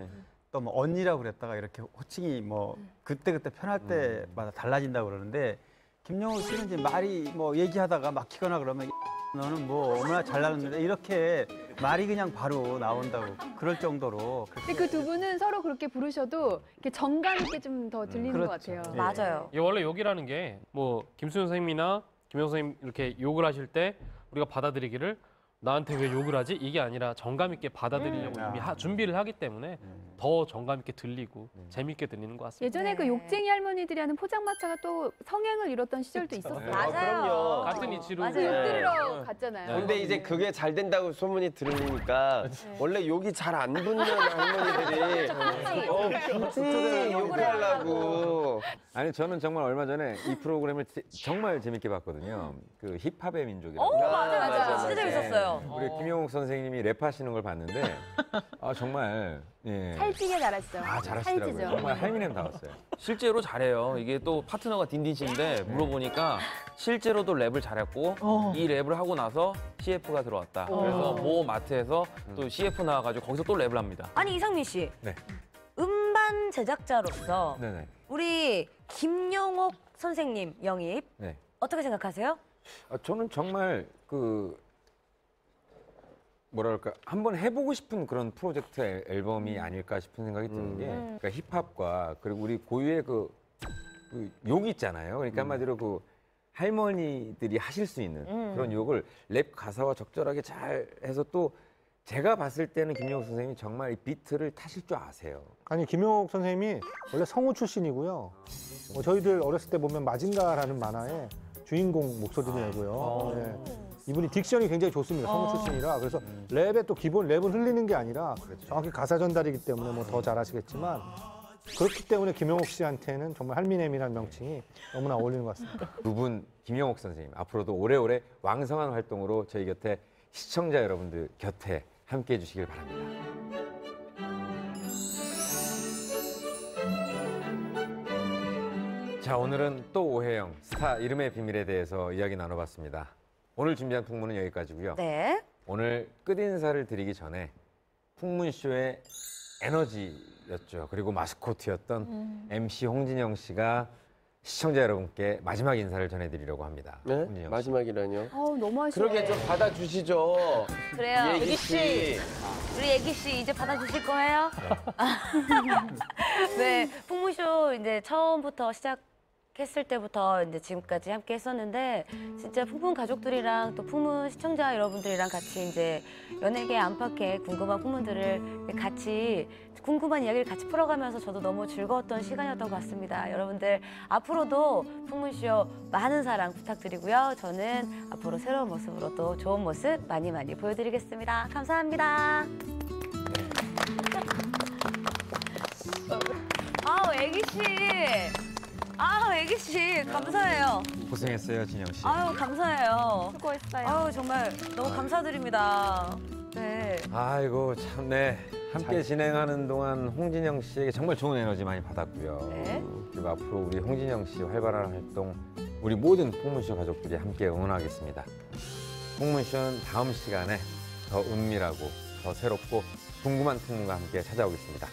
또 뭐 언니라고 그랬다가 이렇게 호칭이 뭐 그때그때 편할 때마다 달라진다고 그러는데 김영호 씨는 이제 말이 뭐 얘기하다가 막히거나 그러면 너는 뭐 얼마나 잘나는데 이렇게 말이 그냥 바로 나온다고 그럴 정도로. 근데 그 두 분은 서로 그렇게 부르셔도 이렇게 정감 있게 좀 더 들리는 것 같아요. 예. 맞아요. 이게 원래 욕이라는 게 뭐 김수현 선생님이나 김영 선생님 이렇게 욕을 하실 때 우리가 받아들이기를 나한테 왜 욕을 하지? 이게 아니라 정감 있게 받아들이려고 이미 준비를 하기 때문에 더 정감 있게 들리고 재밌게 들리는 것 같습니다. 예전에 그 욕쟁이 할머니들이 하는 포장마차가 또 성행을 이뤘던 시절도 있었어요. 맞아요. 같은 이치로. 맞아요. 욕 들으러 갔잖아요. 근데 이제 그게 잘 된다고 소문이 들으니까 원래 욕이 잘 안 붙는 할머니들이 굳이 욕을 하려고. 아니 저는 정말 얼마 전에 이 프로그램을 정말 재밌게 봤거든요. 그 힙합의 민족이라고. 맞아. 진짜 재밌었어요. 우리 김용욱 선생님이 랩하시는 걸 봤는데 정말 살찌게 잘하시죠. 잘하시더라고요. 살찌죠. 정말 할미넴 나왔어요. 실제로 잘해요. 이게 또 파트너가 딘딘 씨인데 물어보니까 실제로도 랩을 잘했고 이 랩을 하고 나서 CF가 들어왔다. 그래서 모 마트에서 또 CF 나와가지고 거기서 또 랩을 합니다. 아니 이상민 씨, 네. 음반 제작자로서 네네. 우리 김용옥 선생님 영입 네. 어떻게 생각하세요? 저는 정말 뭐랄까 한번 해보고 싶은 그런 프로젝트 앨범이 아닐까 싶은 생각이 드는 게 그러니까 힙합과 그리고 우리 고유의 그 욕 있잖아요. 그러니까 한마디로 그 할머니들이 하실 수 있는 그런 욕을 랩 가사와 적절하게 잘 해서 또 제가 봤을 때는 김용욱 선생님이 정말 이 비트를 타실 줄 아세요. 아니 김용옥 선생님이 원래 성우 출신이고요. 저희들 어렸을 때 보면 마징가라는 만화에 주인공 목소리를 내고요. 네. 이분이 딕션이 굉장히 좋습니다. 성우 출신이라. 그래서 랩의 또 기본 랩은 흘리는 게 아니라 정확히 가사 전달이기 때문에 뭐 더 잘하시겠지만 그렇기 때문에 김용옥 씨한테는 정말 할미넴이라는 명칭이 너무나 어울리는 것 같습니다. 두 분 김용옥 선생님 앞으로도 오래오래 왕성한 활동으로 저희 곁에 시청자 여러분들 곁에 함께해 주시길 바랍니다. 자, 오늘은 또 오해영 스타 이름의 비밀에 대해서 이야기 나눠봤습니다. 오늘 준비한 풍문은 여기까지고요. 네. 오늘 끝인사를 드리기 전에 풍문쇼의 에너지였죠. 그리고 마스코트였던 MC 홍진영 씨가 시청자 여러분께 마지막 인사를 전해드리려고 합니다. 네? 홍진영 씨. 마지막이라뇨? 너무 아쉬워요. 그러게 좀 받아주시죠. 그래요. 예기 씨. 우리 애기 씨 이제 받아주실 거예요? 네, 풍문쇼 이제 처음부터 시작했을 때부터 이제 지금까지 함께 했었는데 진짜 풍문 가족들이랑 또 풍문 시청자 여러분들이랑 같이 이제 연예계 안팎의 궁금한 풍문들을 같이 궁금한 이야기를 같이 풀어가면서 저도 너무 즐거웠던 시간이었던 것 같습니다. 여러분들 앞으로도 풍문쇼 많은 사랑 부탁드리고요. 저는 앞으로 새로운 모습으로 또 좋은 모습 많이 많이 보여드리겠습니다. 감사합니다. 아우 애기 씨, 애기 씨 감사해요. 고생했어요, 진영 씨. 아유 감사해요. 수고했어요. 아유 정말 너무 감사드립니다. 네. 아이고 참 네. 함께 진행하는 동안 홍진영 씨에게 정말 좋은 에너지 많이 받았고요. 네. 그리고 앞으로 우리 홍진영 씨 활발한 활동 우리 모든 풍문쇼 가족들이 함께 응원하겠습니다. 풍문쇼는 다음 시간에 더 은밀하고 더 새롭고 궁금한 풍문과 함께 찾아오겠습니다.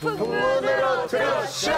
풍문으로 들어쇼!